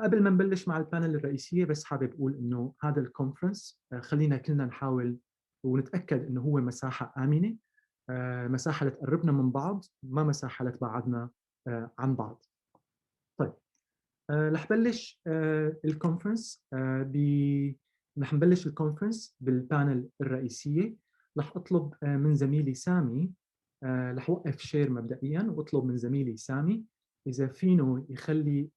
قبل ما نبلش مع البانل الرئيسية بس حابب أقول إنه هذا الكونفرنس خلينا كلنا نحاول ونتأكد إنه هو مساحة آمنة، مساحة لتقربنا من بعض، ما مساحة لتبعدنا عن بعض. طيب رح بلش الكونفرنس رح نبلش الكونفرنس بالبانل الرئيسية. رح أطلب من زميلي سامي، رح وقف شير مبدئياً وأطلب من زميلي سامي إذا فينه يخلي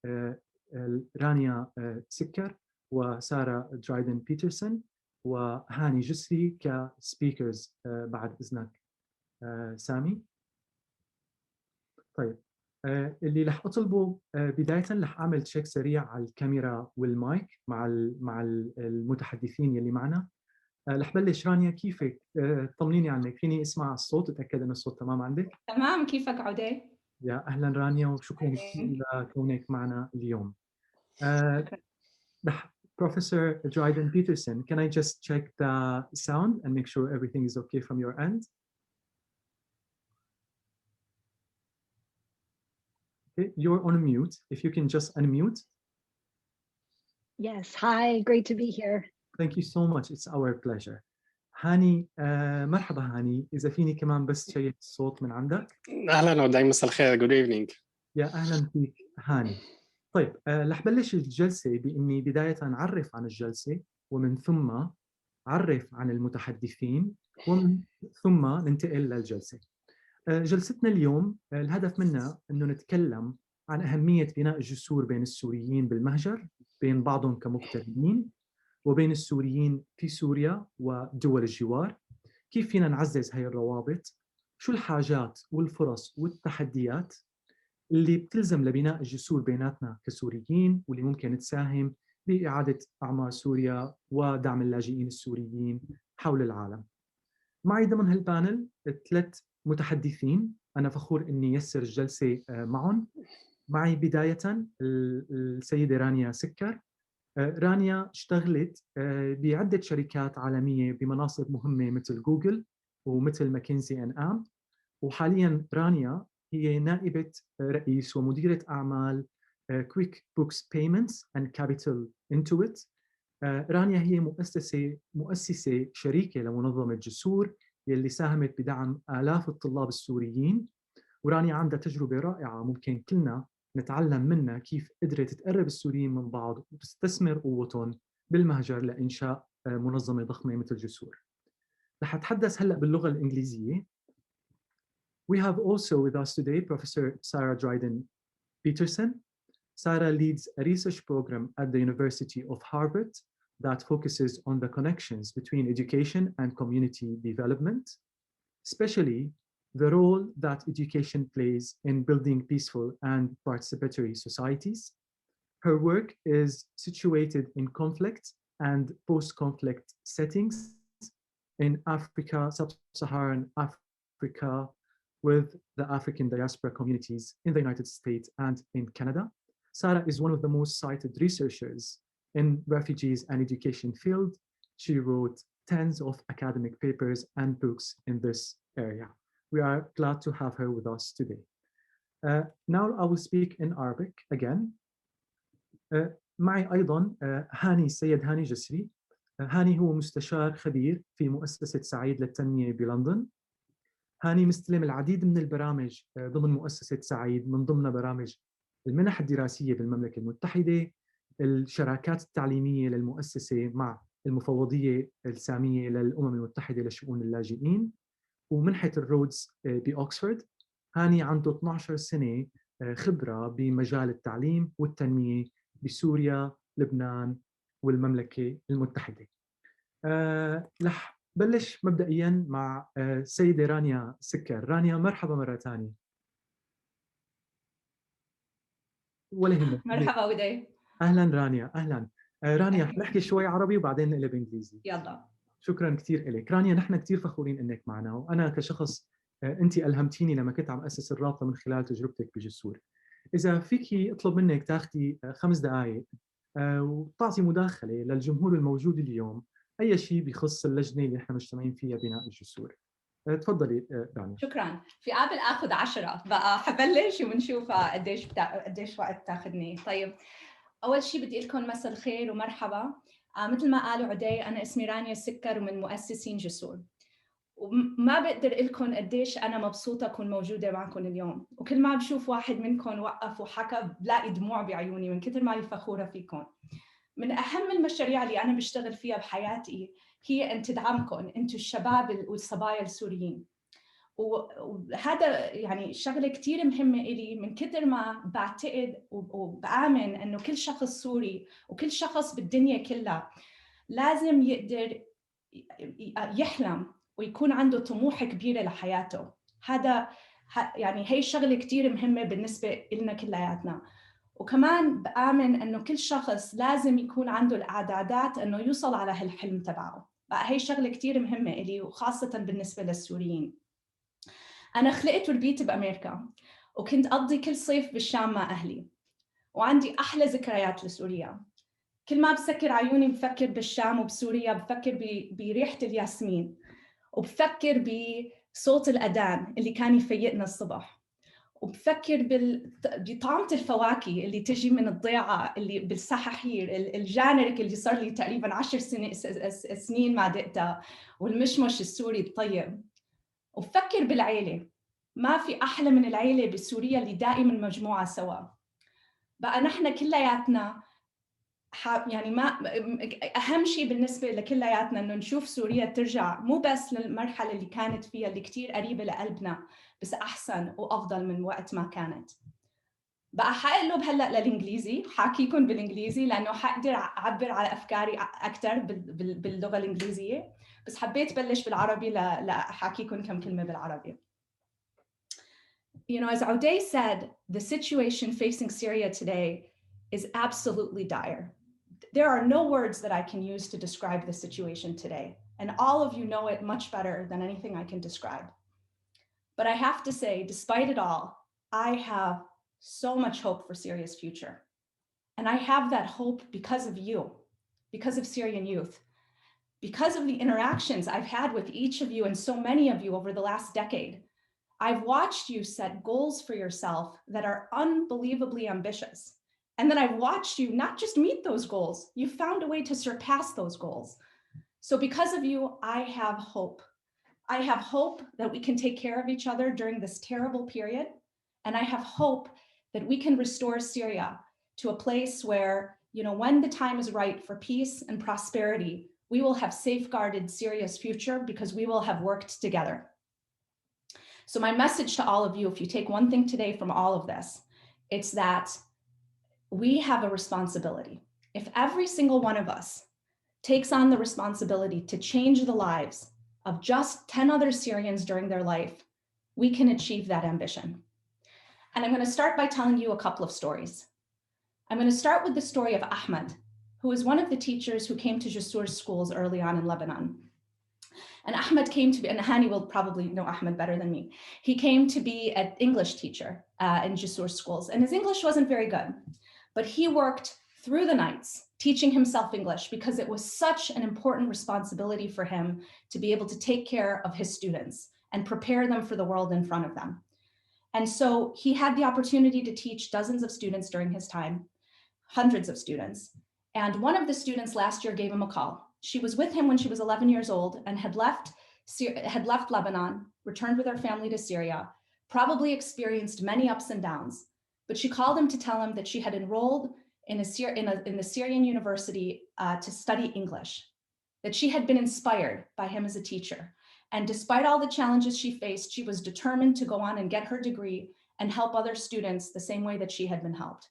رانيا سكر وسارة درايدن بيترسون وهاني جسري كسبيكرز بعد إذنك سامي. طيب اللي رح أطلبه بداية رح أعمل تشيك سريع على الكاميرا والمايك مع المتحدثين يلي معنا. رح بلش رانيا، كيفك؟ طمنيني عنك، فيني اسمع الصوت اتاكد ان الصوت تمام عندك؟ تمام، كيفك عودة؟ يا اهلا رانيا وشكرا كثير لكونك معنا اليوم. Professor Dryden Peterson, can I just check the sound and make sure everything is okay from your end? Okay, you're on mute. If you can just unmute. Yes, hi, great to be here. Thank you so much. It's our pleasure. هاني، مرحبا هاني، إذا فيني كمان بس تشيك الصوت من عندك. أهلاً ودايما مساء الخير. Good evening. يا أهلاً فيك هاني. طيب رح بلش الجلسة بإني بداية أعرف عن الجلسة ومن ثم أعرف عن المتحدثين ومن ثم ننتقل للجلسة. جلستنا اليوم الهدف منها أنه نتكلم عن أهمية بناء الجسور بين السوريين بالمهجر، بين بعضهم كمغتربين وبين السوريين في سوريا ودول الجوار. كيف فينا نعزز هاي الروابط؟ شو الحاجات والفرص والتحديات اللي بتلزم لبناء الجسور بيناتنا كسوريين واللي ممكن تساهم بإعادة أعمار سوريا ودعم اللاجئين السوريين حول العالم. معي ضمن هالبانل 3 متحدثين أنا فخور إني يسر الجلسة معهم. معي بداية السيدة رانيا سكر. رانيا اشتغلت بعدة شركات عالمية بمناصب مهمة مثل جوجل ومثل ماكنزي أند آم، وحالياً رانيا هي نائبة رئيس ومديرة أعمال Quick Books Payments and Capital Intuit. رانيا هي مؤسسة شريكة لمنظمة جسور يلي ساهمت بدعم آلاف الطلاب السوريين، ورانيا عندها تجربة رائعة ممكن كلنا نتعلم منها كيف قدرت تقرب السوريين من بعض وتستثمر قوتهم بالمهجر لإنشاء منظمة ضخمة مثل جسور. رح أتحدث هلأ باللغة الإنجليزية. We have also with us today Professor Sarah Dryden Peterson. Sarah leads a research program at the University of Harvard that focuses on the connections between education and community development, especially the role that education plays in building peaceful and participatory societies. Her work is situated in conflict and post-conflict settings in Africa, sub-Saharan Africa, with the African diaspora communities in the United States and in Canada. Sarah is one of the most cited researchers in refugees and education field. She wrote tens of academic papers and books in this area. We are glad to have her with us today. Now I will speak in Arabic again. معي أيضاً هاني، السيد هاني جسري. هاني هو مستشار خبير في مؤسسة سعيد للتنمية بلندن. هاني مستلم العديد من البرامج ضمن مؤسسة سعيد، من ضمن برامج المنح الدراسية بالمملكة المتحدة، الشراكات التعليمية للمؤسسة مع المفوضية السامية للأمم المتحدة لشؤون اللاجئين، ومنحة الرودز بأوكسفورد. هاني عنده 12 سنة خبرة بمجال التعليم والتنمية بسوريا، لبنان والمملكة المتحدة. رح بلش مبدئياً مع السيدة رانيا سكر. رانيا مرحبا مرة ثانية. ولا يهمك. مرحبا ودي. أهلاً رانيا، أهلاً. رانيا رح نحكي شوي عربي وبعدين نقلب إنجليزي. يلا. شكراً كثير لك رانيا، نحن كثير فخورين إنك معنا، وأنا كشخص أنت ألهمتيني لما كنت عم أسس الرابطة من خلال تجربتك بجسور. إذا فيكي أطلب منك تاخدي 5 دقائق وتعطي مداخلة للجمهور الموجود اليوم، أي شيء بيخص اللجنة اللي نحن مجتمعين فيها بناء الجسور. تفضلي دانيا. شكرا. في قابل اخذ 10 بقى، حبلش وبنشوف قديش وقت تاخذني. طيب اول شيء بدي لكم مساء الخير ومرحبا. مثل ما قالوا عدي، انا اسمي رانيا السكر ومن مؤسسين جسور. وما بقدر لكم قديش انا مبسوطه اكون موجوده معكم اليوم، وكل ما بشوف واحد منكم وقف وحكى بلاقي دموع بعيوني من كثر ما أنا فخوره فيكم. من اهم المشاريع اللي انا بشتغل فيها بحياتي هي ان تدعمكم انتم الشباب والصبايا السوريين. وهذا يعني شغله كثير مهمه إلي، من كثر ما بعتقد وبآمن انه كل شخص سوري وكل شخص بالدنيا كلها لازم يقدر يحلم ويكون عنده طموح كبيره لحياته. هذا يعني هي شغله كثير مهمه بالنسبه لنا كلياتنا. وكمان بآمن انه كل شخص لازم يكون عنده الاعدادات انه يوصل على هالحلم تبعه. بقى هي شغله كثير مهمه إلي، وخاصه بالنسبه للسوريين. انا خلقت وربيت بامريكا، وكنت اقضي كل صيف بالشام مع اهلي، وعندي احلى ذكريات لسوريا. كل ما بسكر عيوني بفكر بالشام وبسوريا، بفكر بريحه الياسمين، وبفكر بصوت الاذان اللي كان يفيقنا الصبح، وبفكر بطعمة الفواكه اللي تجي من الضيعة اللي بالسحاحير، الجانرك اللي صار لي تقريبا 10 سنين ما دقتها، والمشمش السوري الطيب. وبفكر بالعيلة، ما في أحلى من العيلة بسوريا اللي دائما مجموعة سوا. بقى نحن كلياتنا يعني ما أهم شيء بالنسبة لكلياتنا إنه نشوف سوريا ترجع مو بس للمرحلة اللي كانت فيها اللي كتير قريبة لقلبنا، بس أحسن وأفضل من وقت ما كانت. بقى حقلب هلأ للإنجليزي، حاكيكم بالإنجليزي لأنه حقدر أعبر على أفكاري أكتر باللغة الإنجليزية، بس حبيت بلش بالعربي لحاكيكم كم كلمة بالعربي. You know, as Audet said, the situation facing Syria today is absolutely dire. There are no words that I can use to describe the situation today, and all of you know it much better than anything I can describe. But I have to say, despite it all, I have so much hope for Syria's future. And I have that hope because of you, because of Syrian youth, because of the interactions I've had with each of you and so many of you over the last decade. I've watched you set goals for yourself that are unbelievably ambitious. And then I've watched you not just meet those goals, you found a way to surpass those goals. So because of you, I have hope. I have hope that we can take care of each other during this terrible period. And I have hope that we can restore Syria to a place where, you know, when the time is right for peace and prosperity, we will have safeguarded Syria's future because we will have worked together. So my message to all of you, if you take one thing today from all of this, it's that we have a responsibility. If every single one of us takes on the responsibility to change the lives of just 10 other Syrians during their life, we can achieve that ambition. And I'm going to start by telling you a couple of stories. I'm going to start with the story of Ahmed, who is one of the teachers who came to Jusur's schools early on in Lebanon. And Ahmed came to be, and Hani will probably know Ahmed better than me. He came to be an English teacher in Jusur's schools, and his English wasn't very good, but he worked through the nights teaching himself English because it was such an important responsibility for him to be able to take care of his students and prepare them for the world in front of them. And so he had the opportunity to teach dozens of students during his time, hundreds of students. And one of the students last year gave him a call. She was with him when she was 11 years old and had left Lebanon, returned with her family to Syria, probably experienced many ups and downs. But she called him to tell him that she had enrolled in the Syrian university to study English, that she had been inspired by him as a teacher. And despite all the challenges she faced, she was determined to go on and get her degree and help other students the same way that she had been helped.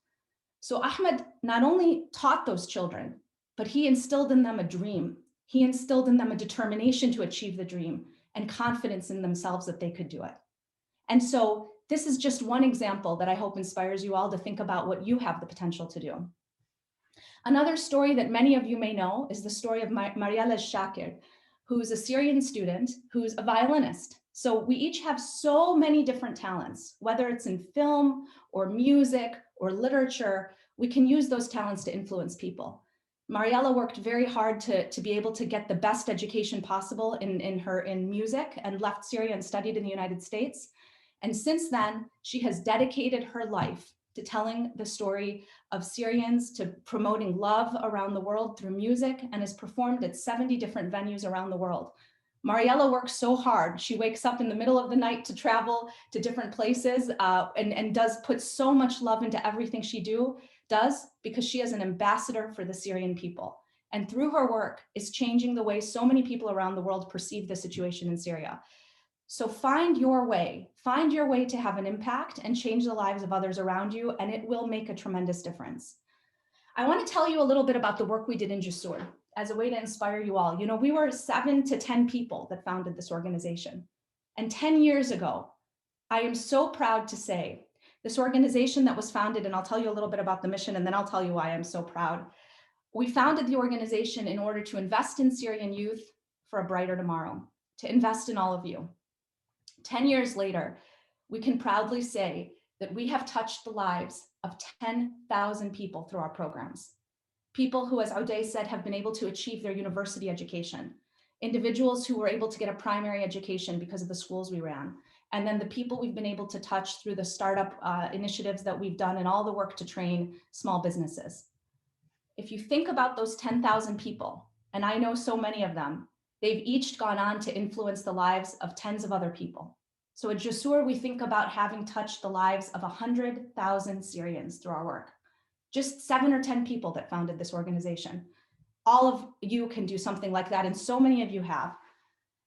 So Ahmed not only taught those children, but he instilled in them a dream. He instilled in them a determination to achieve the dream and confidence in themselves that they could do it. And so this is just one example that I hope inspires you all to think about what you have the potential to do. Another story that many of you may know is the story of Mariella Chakir, who's a Syrian student, who's a violinist. So we each have so many different talents, whether it's in film or music or literature, we can use those talents to influence people. Mariella worked very hard to be able to get the best education possible in music, and left Syria and studied in the United States. And since then, she has dedicated her life to telling the story of Syrians, to promoting love around the world through music, and has performed at 70 different venues around the world. Mariella works so hard. She wakes up in the middle of the night to travel to different places and does put so much love into everything she does because she is an ambassador for the Syrian people. And through her work is changing the way so many people around the world perceive the situation in Syria. So find your way to have an impact and change the lives of others around you, and it will make a tremendous difference. I want to tell you a little bit about the work we did in Gesur as a way to inspire you all. You know, we were 7 to 10 people that founded this organization. And 10 years ago, I am so proud to say, this organization that was founded, and I'll tell you a little bit about the mission, and then I'll tell you why I'm so proud. We founded the organization in order to invest in Syrian youth for a brighter tomorrow, to invest in all of you. 10 years later, we can proudly say that we have touched the lives of 10,000 people through our programs. People who, as Aude said, have been able to achieve their university education. Individuals who were able to get a primary education because of the schools we ran. And then the people we've been able to touch through the startup initiatives that we've done and all the work to train small businesses. If you think about those 10,000 people, and I know so many of them, they've each gone on to influence the lives of tens of other people. So at Gesur, we think about having touched the lives of 100,000 Syrians through our work. Just 7 or 10 people that founded this organization. All of you can do something like that, and so many of you have.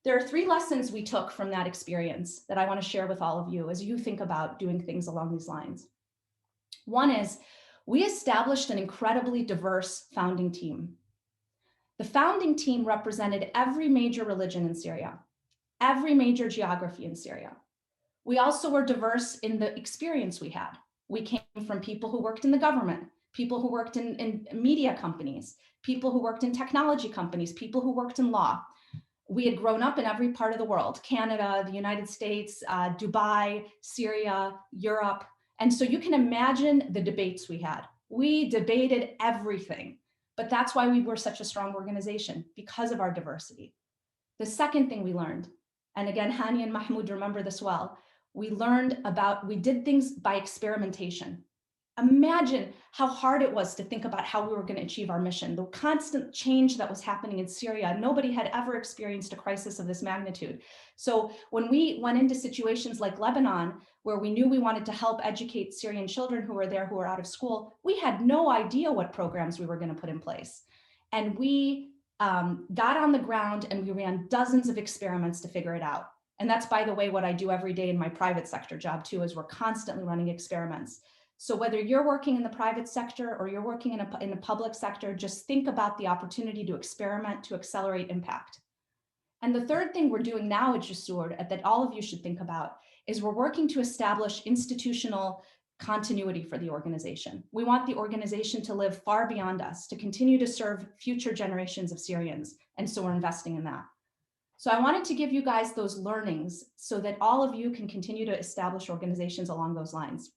There are 3 lessons we took from that experience that I want to share with all of you as you think about doing things along these lines. One is, we established an incredibly diverse founding team. The founding team represented every major religion in Syria, every major geography in Syria. We also were diverse in the experience we had. We came from people who worked in the government, people who worked in media companies, people who worked in technology companies, people who worked in law. We had grown up in every part of the world, Canada, the United States, Dubai, Syria, Europe. And so you can imagine the debates we had. We debated everything, but that's why we were such a strong organization, because of our diversity. The second thing we learned, and again, Hani and Mahmoud remember this well, we did things by experimentation. Imagine how hard it was to think about how we were going to achieve our mission, the constant change that was happening in Syria. Nobody had ever experienced a crisis of this magnitude. So when we went into situations like Lebanon, where we knew we wanted to help educate Syrian children who were there, who were out of school, we had no idea what programs we were going to put in place. And we got on the ground and we ran dozens of experiments to figure it out. And that's, by the way, what I do every day in my private sector job too, is we're constantly running experiments. So whether you're working in the private sector or you're working in a public sector, just think about the opportunity to experiment, to accelerate impact. And the third thing we're doing now at Gesur, that all of you should think about, is we're working to establish institutional continuity for the organization. We want the organization to live far beyond us, to continue to serve future generations of Syrians. And so we're investing in that. So I wanted to give you guys those learnings so that all of you can continue to establish organizations along those lines.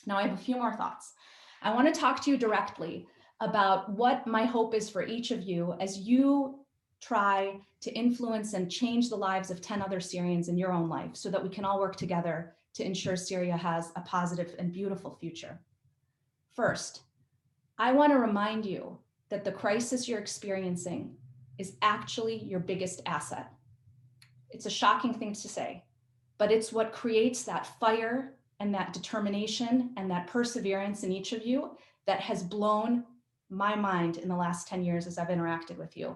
Now I have a few more thoughts. I want to talk to you directly about what my hope is for each of you as you try to influence and change the lives of 10 other Syrians in your own life, so that we can all work together to ensure Syria has a positive and beautiful future. First, I want to remind you that the crisis you're experiencing is actually your biggest asset. It's a shocking thing to say, but it's what creates that fire and that determination and that perseverance in each of you that has blown my mind in the last 10 years as I've interacted with you.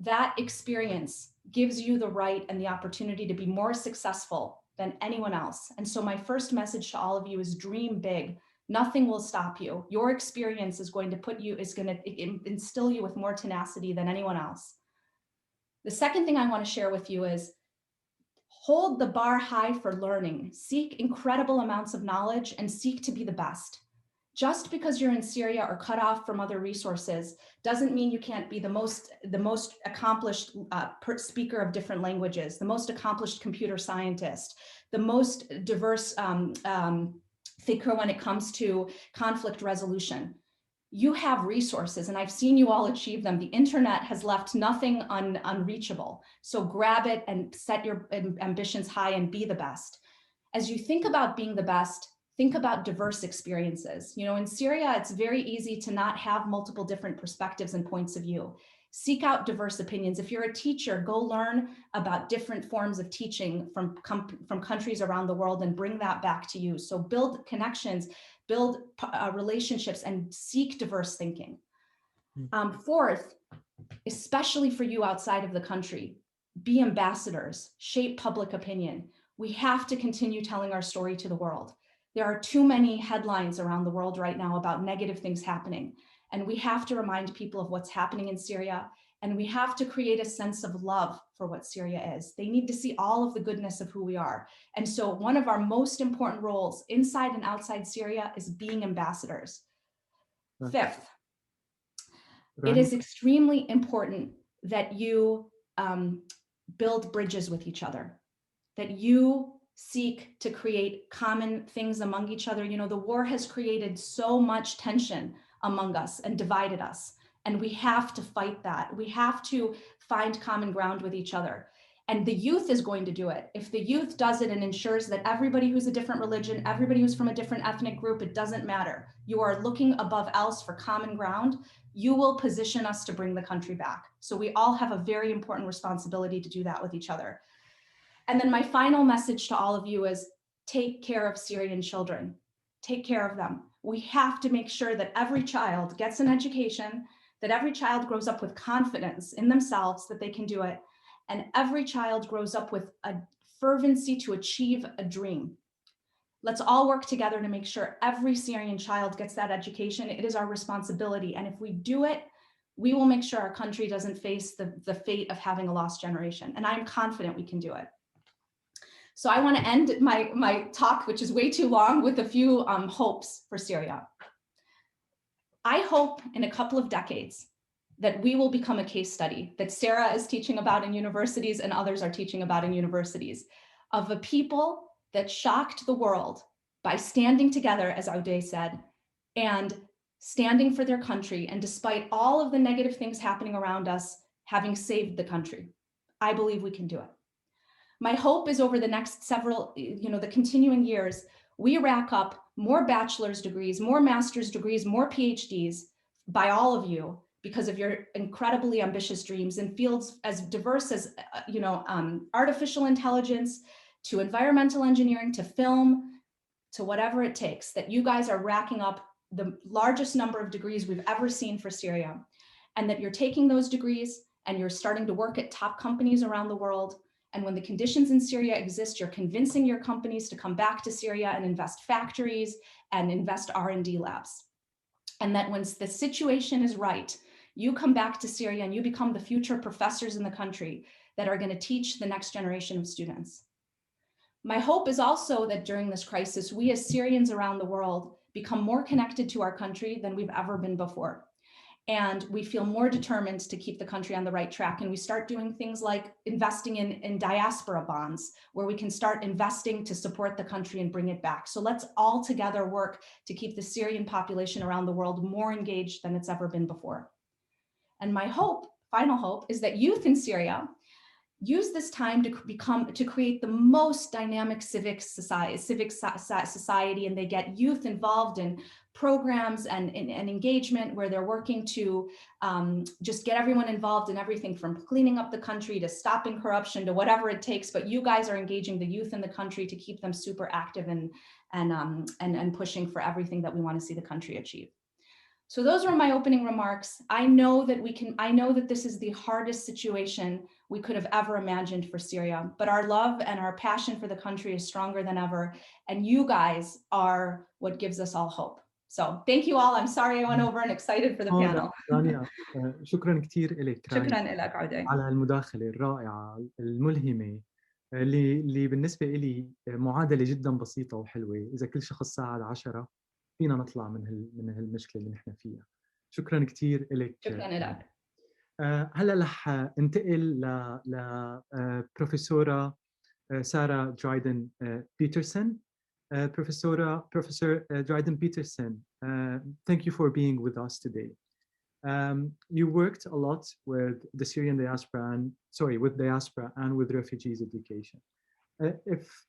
That experience gives you the right and the opportunity to be more successful than anyone else. And so my first message to all of you is dream big. Nothing will stop you. Your experience is going to instill you with more tenacity than anyone else. The second thing I want to share with you is hold the bar high for learning. Seek incredible amounts of knowledge and seek to be the best. Just because you're in Syria or cut off from other resources doesn't mean you can't be the most accomplished speaker of different languages, the most accomplished computer scientist, the most diverse thinker when it comes to conflict resolution. you have resources, and I've seen you all achieve them. The internet has left nothing unreachable. So grab it and set your ambitions high and be the best. As you think about being the best, think about diverse experiences. You know, in Syria, it's very easy to not have multiple different perspectives and points of view. Seek out diverse opinions. If you're a teacher, go learn about different forms of teaching from countries around the world and bring that back to you. So build connections, build relationships, and seek diverse thinking. Fourth, especially for you outside of the country, be ambassadors, shape public opinion. We have to continue telling our story to the world. There are too many headlines around the world right now about negative things happening. And we have to remind people of what's happening in Syria. And we have to create a sense of love for what Syria is. They need to see all of the goodness of who we are. And so one of our most important roles inside and outside Syria is being ambassadors. Fifth, it is extremely important that you build bridges with each other, that you seek to create common things among each other. You know, the war has created so much tension among us and divided us, and we have to fight that. We have to find common ground with each other, and the youth is going to do it. If the youth does it and ensures that everybody who's a different religion, everybody who's from a different ethnic group, it doesn't matter. You are looking above else for common ground. You will position us to bring the country back. So we all have a very important responsibility to do that with each other. And then my final message to all of you is take care of Syrian children. Take care of them. We have to make sure that every child gets an education, that every child grows up with confidence in themselves that they can do it, and every child grows up with a fervency to achieve a dream. Let's all work together to make sure every Syrian child gets that education. It is our responsibility. And if we do it, we will make sure our country doesn't face the fate of having a lost generation. And I'm confident we can do it. So I want to end my talk, which is way too long, with a few hopes for Syria. I hope in a couple of decades that we will become a case study that Sarah is teaching about in universities and others are teaching about in universities, of a people that shocked the world by standing together, as Aude said, and standing for their country. And despite all of the negative things happening around us, having saved the country. I believe we can do it. My hope is over the next several, the continuing years, we rack up more bachelor's degrees, more master's degrees, more PhDs by all of you because of your incredibly ambitious dreams in fields as diverse as, artificial intelligence, to environmental engineering, to film, to whatever it takes, that you guys are racking up the largest number of degrees we've ever seen for Syria, and that you're taking those degrees and you're starting to work at top companies around the world. And when the conditions in Syria exist, you're convincing your companies to come back to Syria and invest factories and invest R&D labs. And that once the situation is right, you come back to Syria and you become the future professors in the country that are going to teach the next generation of students. My hope is also that during this crisis, we as Syrians around the world become more connected to our country than we've ever been before. And we feel more determined to keep the country on the right track. And we start doing things like investing in diaspora bonds, where we can start investing to support the country and bring it back. So let's all together work to keep the Syrian population around the world more engaged than it's ever been before. And my hope, final hope, is that youth in Syria use this time to create the most dynamic civic society, and they get youth involved in programs and engagement where they're working to just get everyone involved in everything from cleaning up the country to stopping corruption to whatever it takes. But you guys are engaging the youth in the country to keep them super active and pushing for everything that we want to see the country achieve. So those are my opening remarks. I know that this is the hardest situation we could have ever imagined for Syria, but our love and our passion for the country is stronger than ever. And you guys are what gives us all hope. So thank you all. I'm sorry I went over and excited for the panel. رانيا شكرا كثير لك. شكرا لك عودة على المداخلة الرائعة الملهمة اللي بالنسبة لي معادلة جدا بسيطة وحلوة. إذا كل شخص ساعد 10 فينا نطلع من هالمشكلة اللي نحن فيها. شكرا كثير لك. شكرا لك. هلا رح انتقل ل بروفيسورة سارة درايدن بيترسون Professor Dryden Peterson, thank you for being with us today. You worked a lot with the Syrian diaspora with diaspora and with refugees education.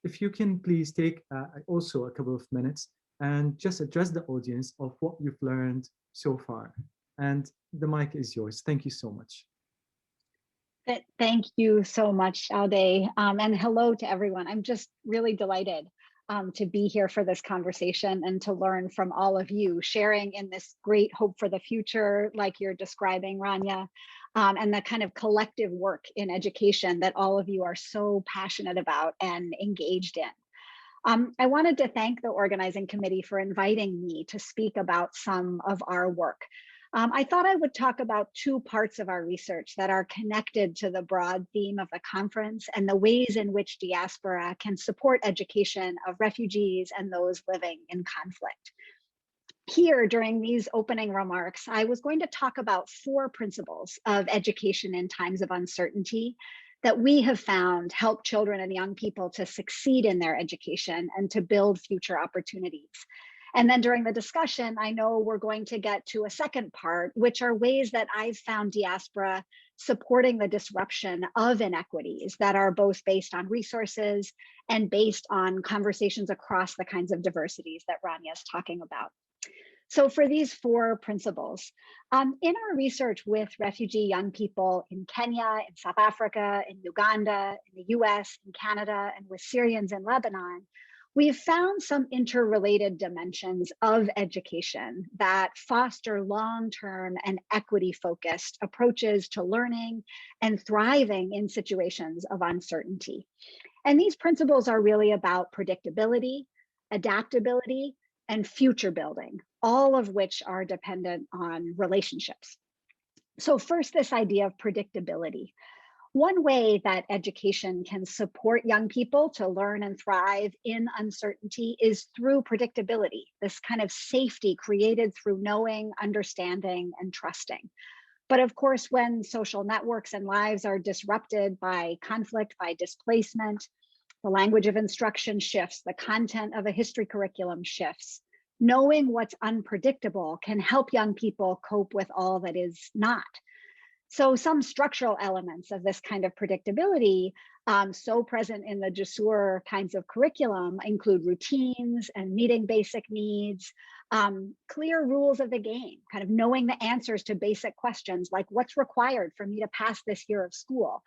If you can please take also a couple of minutes and just address the audience of what you've learned so far. And the mic is yours. Thank you so much. Thank you so much, Aude, and hello to everyone. I'm just really delighted to be here for this conversation and to learn from all of you, sharing in this great hope for the future, like you're describing, Rania, and the kind of collective work in education that all of you are so passionate about and engaged in. I wanted to thank the organizing committee for inviting me to speak about some of our work. I thought I would talk about two parts of our research that are connected to the broad theme of the conference and the ways in which diaspora can support education of refugees and those living in conflict. Here, during these opening remarks, I was going to talk about 4 principles of education in times of uncertainty that we have found help children and young people to succeed in their education and to build future opportunities. And then during the discussion, I know we're going to get to a second part, which are ways that I've found diaspora supporting the disruption of inequities that are both based on resources and based on conversations across the kinds of diversities that Rania is talking about. So for these 4 principles, in our research with refugee young people in Kenya, in South Africa, in Uganda, in the US, in Canada, and with Syrians in Lebanon, we've found some interrelated dimensions of education that foster long-term and equity-focused approaches to learning and thriving in situations of uncertainty. And these principles are really about predictability, adaptability, and future building, all of which are dependent on relationships. So first, this idea of predictability. One way that education can support young people to learn and thrive in uncertainty is through predictability, this kind of safety created through knowing, understanding, and trusting. But of course, when social networks and lives are disrupted by conflict, by displacement, the language of instruction shifts, the content of a history curriculum shifts. Knowing what's unpredictable can help young people cope with all that is not. So some structural elements of this kind of predictability, so present in the Gesur kinds of curriculum, include routines and meeting basic needs, clear rules of the game, kind of knowing the answers to basic questions like what's required for me to pass this year of school.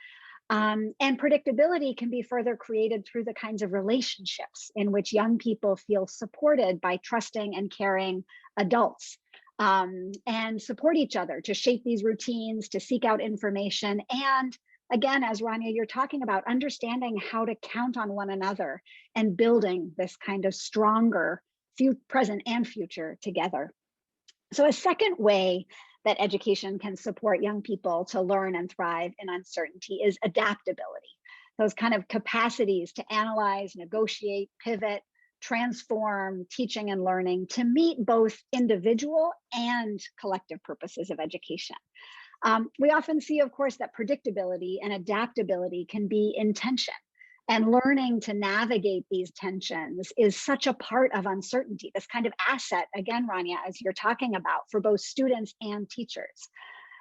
And predictability can be further created through the kinds of relationships in which young people feel supported by trusting and caring adults. And support each other to shape these routines, to seek out information. And again, as Rania, you're talking about, understanding how to count on one another and building this kind of stronger present and future together. So a second way that education can support young people to learn and thrive in uncertainty is adaptability. Those kind of capacities to analyze, negotiate, pivot, transform teaching and learning to meet both individual and collective purposes of education. We often see, of course, that predictability and adaptability can be in tension, and learning to navigate these tensions is such a part of uncertainty, this kind of asset, again, Rania, as you're talking about, for both students and teachers.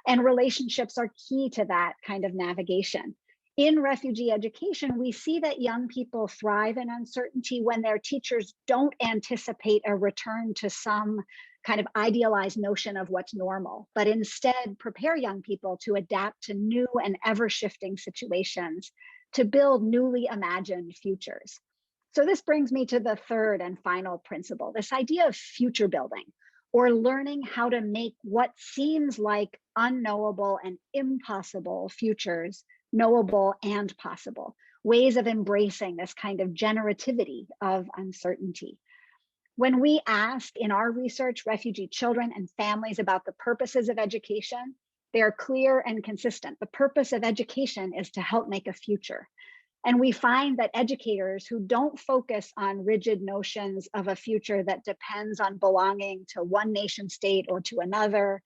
And relationships are key to that kind of navigation. In refugee education, we see that young people thrive in uncertainty when their teachers don't anticipate a return to some kind of idealized notion of what's normal, but instead prepare young people to adapt to new and ever-shifting situations to build newly imagined futures. So this brings me to the third and final principle, this idea of future building, or learning how to make what seems like unknowable and impossible futures knowable and possible, ways of embracing this kind of generativity of uncertainty. When we ask in our research refugee children and families about the purposes of education, they are clear and consistent. The purpose of education is to help make a future. And we find that educators who don't focus on rigid notions of a future that depends on belonging to one nation state or to another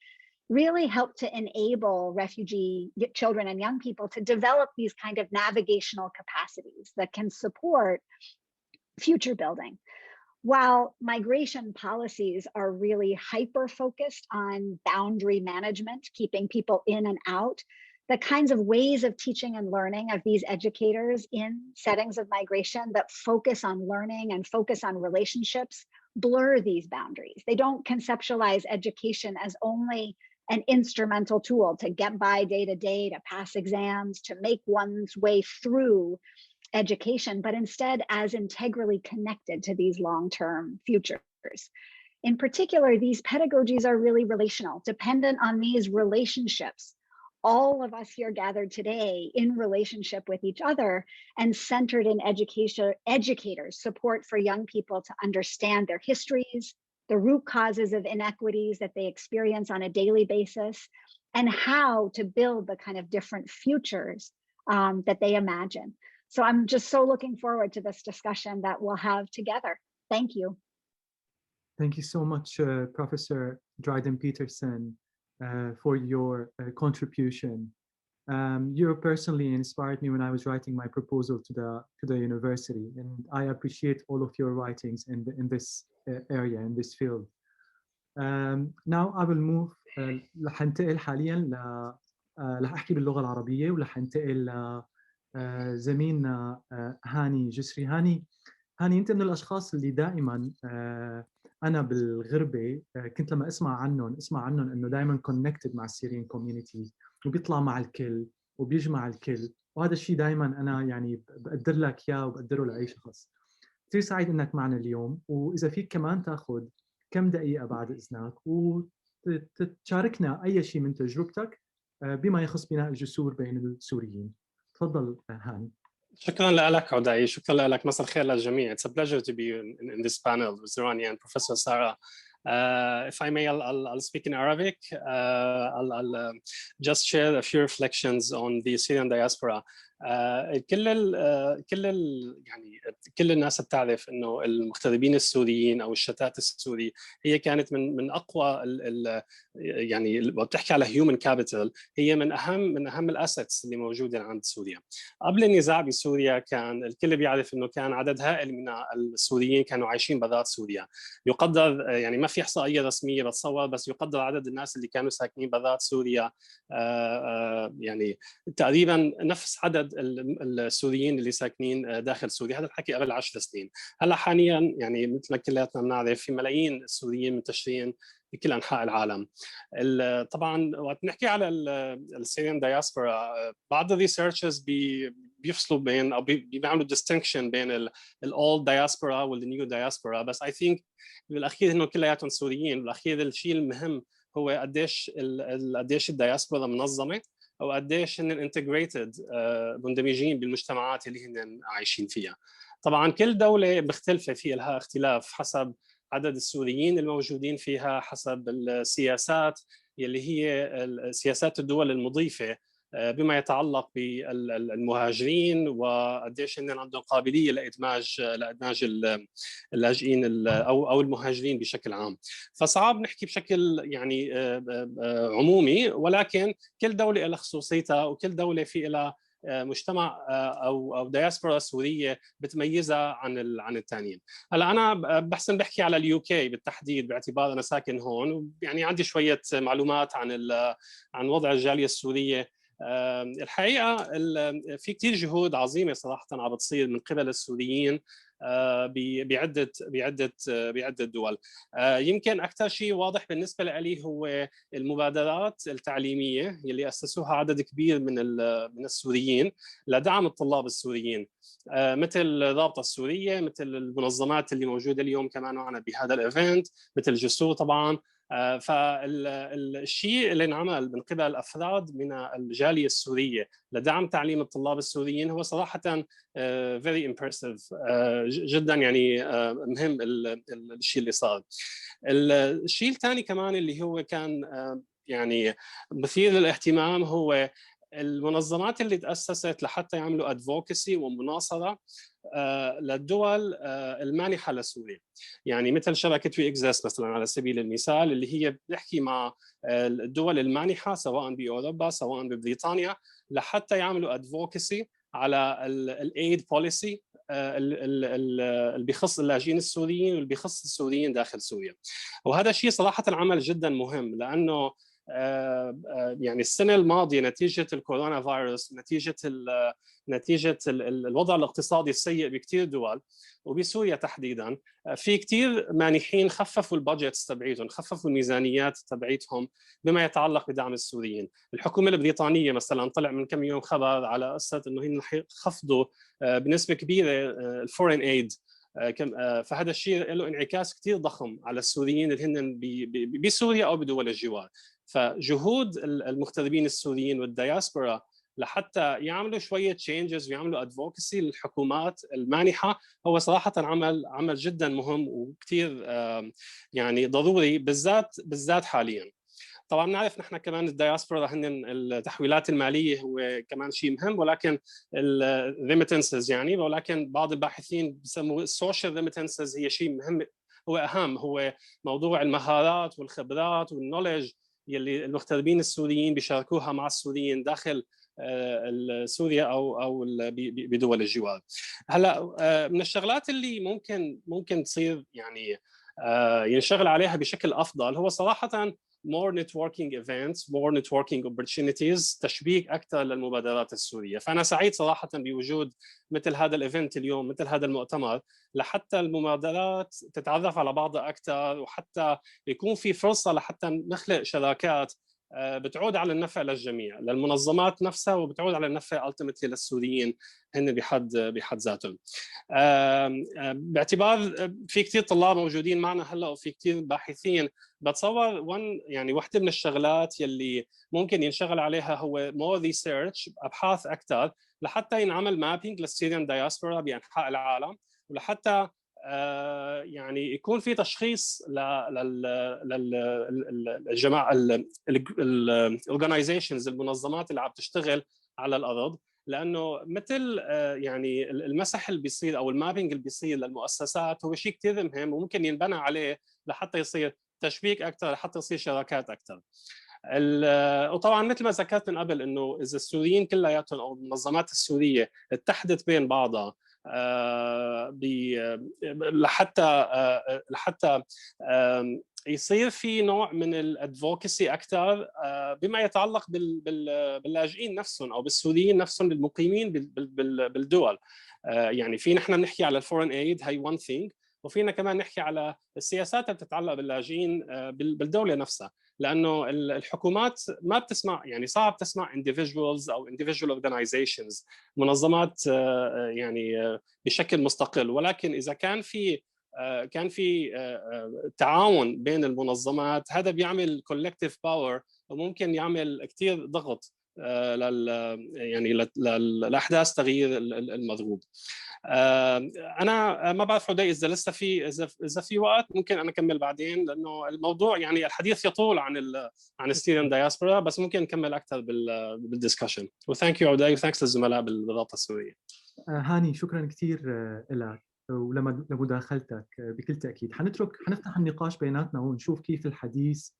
really help to enable refugee children and young people to develop these kind of navigational capacities that can support future building. while migration policies are really hyper-focused on boundary management, keeping people in and out, the kinds of ways of teaching and learning of these educators in settings of migration that focus on learning and focus on relationships blur these boundaries. They don't conceptualize education as only an instrumental tool to get by day to day, to pass exams, to make one's way through education, but instead as integrally connected to these long-term futures. In particular, these pedagogies are really relational, dependent on these relationships. All of us here gathered today in relationship with each other and centered in educators' support for young people to understand their histories, the root causes of inequities that they experience on a daily basis, and how to build the kind of different futures that they imagine. So I'm just so looking forward to this discussion that we'll have together. Thank you. Thank you so much, Professor Dryden Peterson, for your contribution. You personally inspired me when I was writing my proposal to the university, and I appreciate all of your writings in this area, in this field. Now I will move. رح انتقل حاليا رح احكي باللغة العربية، ورح انتقل زميلنا هاني جسري. هاني انت من الاشخاص اللي دائما انا بالغربه كنت لما اسمع عنهم انه دائما كونكتد مع السيريان كوميونيتي، وبيطلع مع الكل وبيجمع الكل، وهذا الشيء دائما انا يعني بقدر لك اياه وبقدره لاي شخص. كثير سعيد انك معنا اليوم، واذا فيك كمان تاخذ كم دقيقه بعد اذنك وتشاركنا اي شيء من تجربتك بما يخص بناء الجسور بين السوريين. تفضل هاني. شكرا لك عدي، شكرا لك، مساء الخير للجميع. It's a pleasure to be in this panel with Rania and Professor Sarah. If I may, I'll speak in Arabic. I'll just share a few reflections on the Syrian diaspora. كل الناس بتعرف انه المغتربين السوريين او الشتات السوري هي كانت من اقوى يعني بتحكي على هيومن كابيتال، هي من اهم الاسيتس اللي موجوده عند سوريا. قبل النزاع بسوريا كان الكل بيعرف انه كان عدد هائل من السوريين كانوا عايشين برات سوريا. يقدر يعني ما في احصائيه رسميه بتصور، بس يقدر عدد الناس اللي كانوا ساكنين برات سوريا يعني تقريبا نفس عدد السوريين اللي ساكنين داخل سوريا. هذا الحكي قبل 10 سنين. هلا حاليا يعني مثل ما كلياتنا بنعرف في ملايين السوريين منتشرين بكل انحاء العالم. طبعا وقت نحكي على السيريان دايسبورا، بعض الريسيرشرز بيفصلوا بين او بيعملوا ديستنكشن بين الاولد دايسبورا والنيو دايسبورا، بس اي ثينك بالاخير انه كلياتهم سوريين. بالاخير الشيء المهم هو قديش الدايسبورا منظمه، او قديش هن انتجريتد مندمجين بالمجتمعات اللي هن عايشين فيها. طبعا كل دوله مختلفه، في لها اختلاف حسب عدد السوريين الموجودين فيها، حسب السياسات اللي هي سياسات الدول المضيفه بما يتعلق بالمهاجرين وقديش هن عندهم قابليه لادماج اللاجئين او المهاجرين بشكل عام. فصعب نحكي بشكل يعني عمومي، ولكن كل دوله لها خصوصيتها، وكل دوله في لها مجتمع او دياسبورا سوريه بتميزها عن الثانيين. هلا انا بحسن بحكي على اليو كي بالتحديد باعتبار انا ساكن هون، يعني عندي شويه معلومات عن وضع الجاليه السوريه. الحقيقه في كثير جهود عظيمه صراحه عم بتصير من قبل السوريين بعده دول. يمكن اكثر شيء واضح بالنسبه لي هو المبادرات التعليميه اللي اسسوها عدد كبير من السوريين لدعم الطلاب السوريين، مثل الرابطه السوريه، مثل المنظمات اللي موجوده اليوم كمان معنا بهذا الايفنت، مثل الجسور طبعا. فالشيء اللي انعمل من قبل افراد من الجاليه السوريه لدعم تعليم الطلاب السوريين هو صراحه very impressive، جدا يعني مهم الشيء اللي صار. الشيء الثاني كمان اللي هو كان يعني مثير للاهتمام هو المنظمات اللي تأسست لحتى يعملوا ادفوكسي ومناصرة للدول المانحة لسوريا، يعني مثل شبكة وي إكزيست مثلا على سبيل المثال، اللي هي بتحكي مع الدول المانحة سواء بأوروبا سواء ببريطانيا لحتى يعملوا ادفوكسي على الايد بوليسي اللي بيخص اللاجئين السوريين واللي بيخص السوريين داخل سوريا. وهذا الشيء صراحه عمل جدا مهم، لانه يعني السنه الماضيه نتيجه الكورونا فيروس، نتيجه الوضع الاقتصادي السيء بكثير دول وبسوريا تحديدا، في كثير مانحين خففوا البادجتس تبعيتهم، خففوا الميزانيات تبعيتهم بما يتعلق بدعم السوريين. الحكومه البريطانيه مثلا طلع من كم يوم خبر على قصه انه هن خفضوا بنسبه كبيره الفورين ايد، فهذا الشيء له انعكاس كثير ضخم على السوريين اللي هن بسوريا او بدول الجوار. فجهود المغتربين السوريين والدياسبورا لحتى يعملوا شويه تشينجز ويعملوا ادفوكسي للحكومات المانحه هو صراحه عمل جدا مهم وكثير يعني ضروري، بالذات حاليا. طبعا نعرف نحن كمان الدياسبورا هن التحويلات الماليه هو كمان شيء مهم، ولكن الريميتنسز يعني، ولكن بعض الباحثين بيسموه السوشيال ريميتنسز هي شيء مهم، هو اهم، هو موضوع المهارات والخبرات والنولج يلي المغتربين السوريين بيشاركوها مع السوريين داخل سوريا او بدول الجوار. هلا من الشغلات اللي ممكن تصير يعني ينشغل عليها بشكل افضل هو صراحه more networking events, more networking opportunities، تشبيك اكثر للمبادرات السوريه. فانا سعيد صراحه بوجود مثل هذا الايفنت اليوم، مثل هذا المؤتمر، لحتى المبادرات تتعرف على بعضها اكثر، وحتى يكون في فرصه لحتى نخلق شراكات بتعود على النفع للجميع، للمنظمات نفسها، وبتعود على النفع ultimately للسوريين هن بحد ذاتهم. باعتبار في كثير طلاب موجودين معنا هلا وفي كثير باحثين، بتصور يعني واحدة من الشغلات يلي ممكن ينشغل عليها هو more research، ابحاث اكثر، لحتى ينعمل مابينج للسيريان داياسبورا بانحاء العالم، ولحتى يعني يكون في تشخيص للجماعه الاورجنايزيشنز، المنظمات اللي عم تشتغل على الارض، لانه مثل يعني المسح اللي بيصير او المابينج اللي بيصير للمؤسسات هو شيء كثير مهم وممكن ينبنى عليه لحتى يصير تشبيك اكثر، لحتى يصير شراكات اكثر. وطبعا مثل ما ذكرت من قبل انه اذا السوريين كلياتهم او المنظمات السوريه اتحدت بين بعضها لحتى يصير في نوع من الادفوكسي اكثر بما يتعلق باللاجئين نفسهم او بالسوريين نفسهم المقيمين بالدول. يعني في نحن بنحكي على الفورين ايد، هي one thing، وفينا كمان نحكي على السياسات اللي بتتعلق باللاجئين بالدوله نفسها، لانه الحكومات ما بتسمع، يعني صعب تسمع individuals او individual organizations، منظمات يعني بشكل مستقل، ولكن اذا كان في تعاون بين المنظمات هذا بيعمل collective power وممكن يعمل كثير ضغط يعني لاحداث تغيير المضروب. انا ما بعرف حدي اذا لسه اذا في وقت ممكن انا اكمل بعدين، لانه الموضوع يعني الحديث يطول عن السيريان داياسبورا، بس ممكن نكمل اكثر بالدسكشن. وثانك يو عودي، وثانكس للزملاء بالرابطه السوريه. هاني شكرا كثير لك ولمداخلتك. بكل تاكيد حنفتح النقاش بيناتنا ونشوف كيف الحديث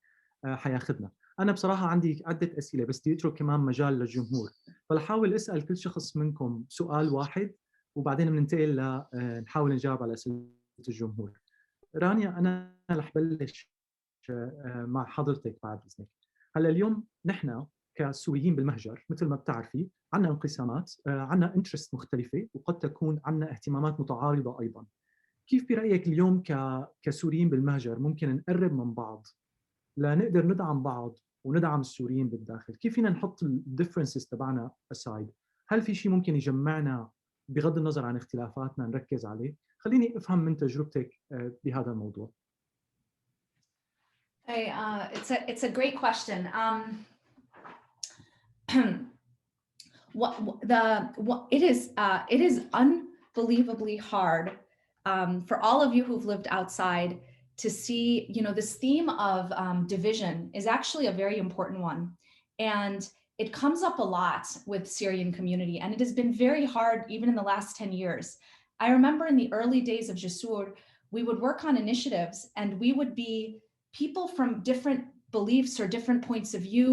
حياخذنا. انا بصراحه عندي عده اسئله بس بدي اترك كمان مجال للجمهور، فلحاول اسال كل شخص منكم سؤال واحد وبعدين بننتقل نحاول نجاوب على اسئله الجمهور. رانيا انا رح بلش مع حضرتك بعد اذنك. هلا اليوم نحن كسوريين بالمهجر مثل ما بتعرفي عندنا انقسامات، عندنا انترست مختلفه وقد تكون عندنا اهتمامات متعارضه ايضا. كيف برايك اليوم كسوريين بالمهجر ممكن نقرب من بعض لنقدر ندعم بعض وندعم السوريين بالداخل؟ كيف فينا نحط الديفرنسز تبعنا aside؟ هل في شيء ممكن يجمعنا بغض النظر عن اختلافاتنا نركز عليه؟ خليني افهم من تجربتك بهذا الموضوع. Hey, it's a great question. It is unbelievably hard for all of you who've lived outside to see, this theme of division is actually a very important one, and it comes up a lot with Syrian community, and it has been very hard even in the last 10 years. I remember in the early days of Gesur, we would work on initiatives, and we would be people from different beliefs or different points of view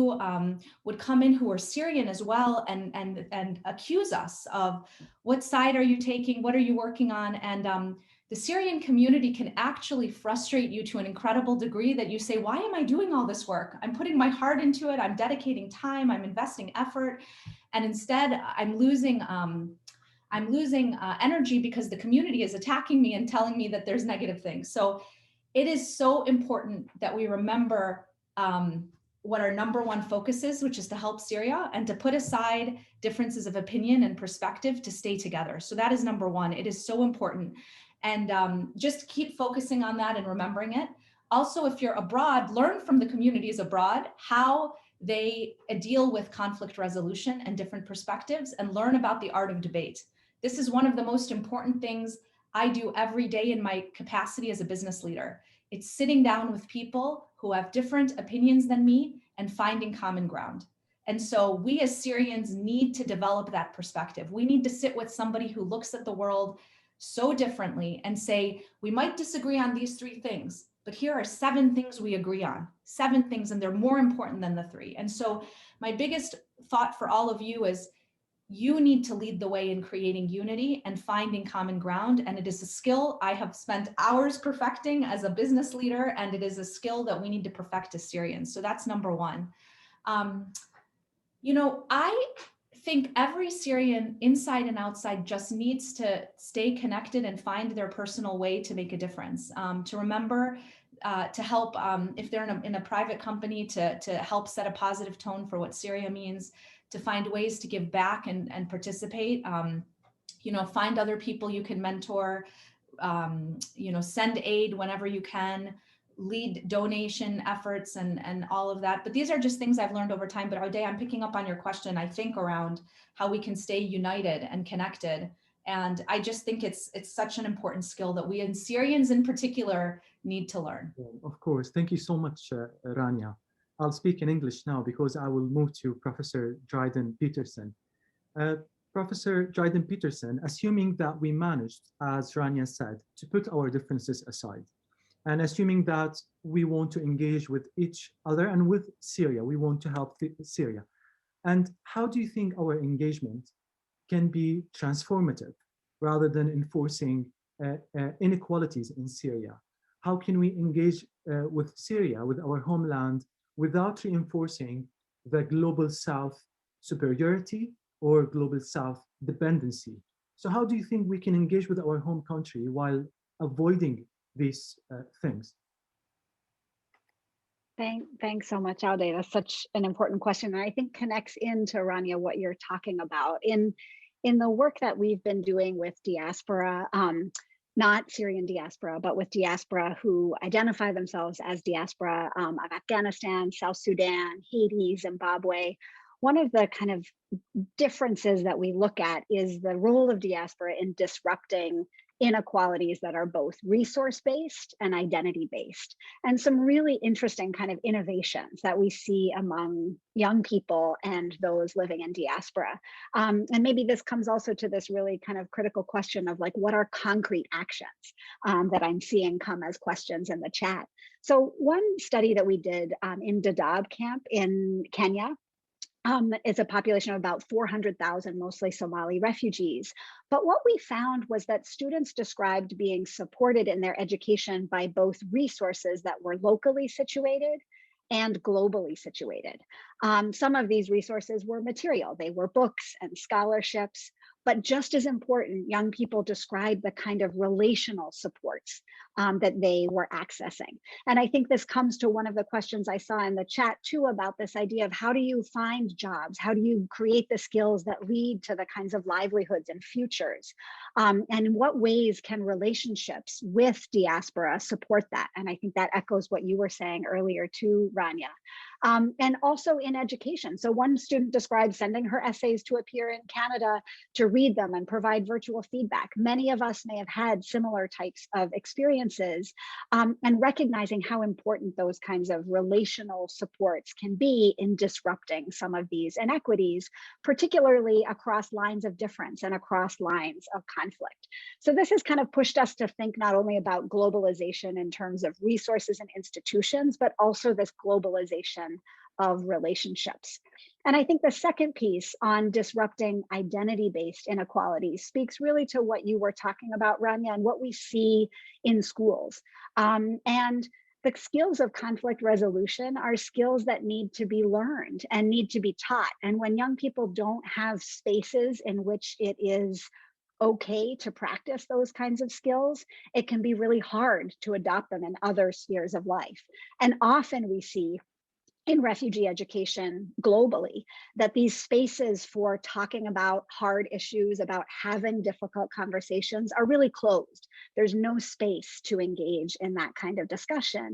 would come in who are Syrian as well and accuse us of what side are you taking, what are you working on? And the Syrian community can actually frustrate you to an incredible degree that you say, why am I doing all this work? I'm putting my heart into it. I'm dedicating time. I'm investing effort. And instead I'm losing energy because the community is attacking me and telling me that there's negative things. So it is so important that we remember what our number one focus is, which is to help Syria and to put aside differences of opinion and perspective to stay together. So that is number one. It is so important. And just keep focusing on that and remembering it. Also, if you're abroad, learn from the communities abroad how they deal with conflict resolution and different perspectives, and learn about the art of debate. This is one of the most important things I do every day in my capacity as a business leader. It's sitting down with people who have different opinions than me and finding common ground. And so we as Syrians need to develop that perspective. We need to sit with somebody who looks at the world so differently and say, we might disagree on these 3 things, but here are 7 things we agree on, 7 things, and they're more important than the 3. And so my biggest thought for all of you is you need to lead the way in creating unity and finding common ground. And it is a skill I have spent hours perfecting as a business leader, and it is a skill that we need to perfect as Syrians. So that's number one. You know, I think every Syrian inside and outside just needs to stay connected and find their personal way to make a difference, to remember to help, if they're in a private company, to help set a positive tone for what Syria means, to find ways to give back and participate, you know, find other people you can mentor, you know, send aid whenever you can, lead donation efforts and all of that. But these are just things I've learned over time. But Ode, I'm picking up on your question, I think, around how we can stay united and connected. And I just think it's such an important skill that we and Syrians in particular need to learn. Of course. Thank you so much, Rania. I'll speak in English now because I will move to Professor Dryden Peterson. Professor Dryden Peterson, assuming that we managed, as Rania said, to put our differences aside, and assuming that we want to engage with each other and with Syria, we want to help Syria. And how do you think our engagement can be transformative rather than enforcing inequalities in Syria? How can we engage with Syria, with our homeland, without reinforcing the global South superiority or global South dependency? So how do you think we can engage with our home country while avoiding these things? Thanks so much, Aude. That's such an important question, and I think connects into, Rania, what you're talking about. In the work that we've been doing with diaspora, not Syrian diaspora, but with diaspora who identify themselves as diaspora of Afghanistan, South Sudan, Haiti, Zimbabwe, one of the kind of differences that we look at is the role of diaspora in disrupting inequalities that are both resource-based and identity-based, and some really interesting kind of innovations that we see among young people and those living in diaspora. And maybe this comes also to this really kind of critical question of like, what are concrete actions that I'm seeing come as questions in the chat. So one study that we did in Dadaab camp in Kenya, it's a population of about 400,000, mostly Somali refugees. But what we found was that students described being supported in their education by both resources that were locally situated and globally situated. Some of these resources were material. They were books and scholarships, but just as important, young people describe the kind of relational supports that they were accessing. And I think this comes to one of the questions I saw in the chat too about this idea of how do you find jobs? How do you create the skills that lead to the kinds of livelihoods and futures? And in what ways can relationships with diaspora support that? And I think that echoes what you were saying earlier too, Rania. And also in education. So one student described sending her essays to a peer in Canada to read them and provide virtual feedback. Many of us may have had similar types of experiences experiences, and recognizing how important those kinds of relational supports can be in disrupting some of these inequities, particularly across lines of difference and across lines of conflict. So this has kind of pushed us to think not only about globalization in terms of resources and institutions, but also this globalization of relationships. And I think the second piece on disrupting identity-based inequalities speaks really to what you were talking about, Rania, and what we see in schools. And the skills of conflict resolution are skills that need to be learned and need to be taught. And when young people don't have spaces in which it is okay to practice those kinds of skills, it can be really hard to adopt them in other spheres of life. And often we see in refugee education globally that these spaces for talking about hard issues, about having difficult conversations, are really closed. There's no space to engage in that kind of discussion.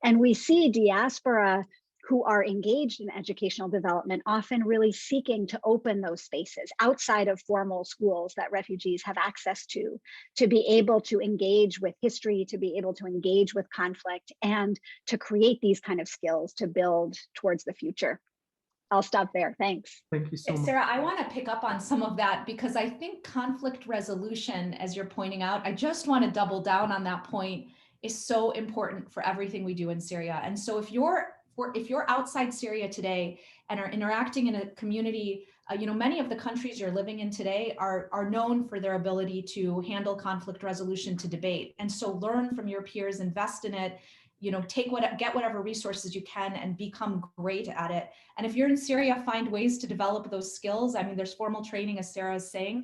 And we see diaspora who are engaged in educational development often really seeking to open those spaces outside of formal schools that refugees have access to be able to engage with history, to be able to engage with conflict, and to create these kind of skills to build towards the future. I'll stop there. Thanks. Thank you so much. Sarah, I want to pick up on some of that because I think conflict resolution, as you're pointing out, I just want to double down on that point, is so important for everything we do in Syria. And so if you're outside Syria today and are interacting in a community, many of the countries you're living in today are known for their ability to handle conflict resolution, to debate. And so learn from your peers, invest in it, get whatever resources you can and become great at it. And if you're in Syria, find ways to develop those skills. I mean, there's formal training, as Sarah is saying,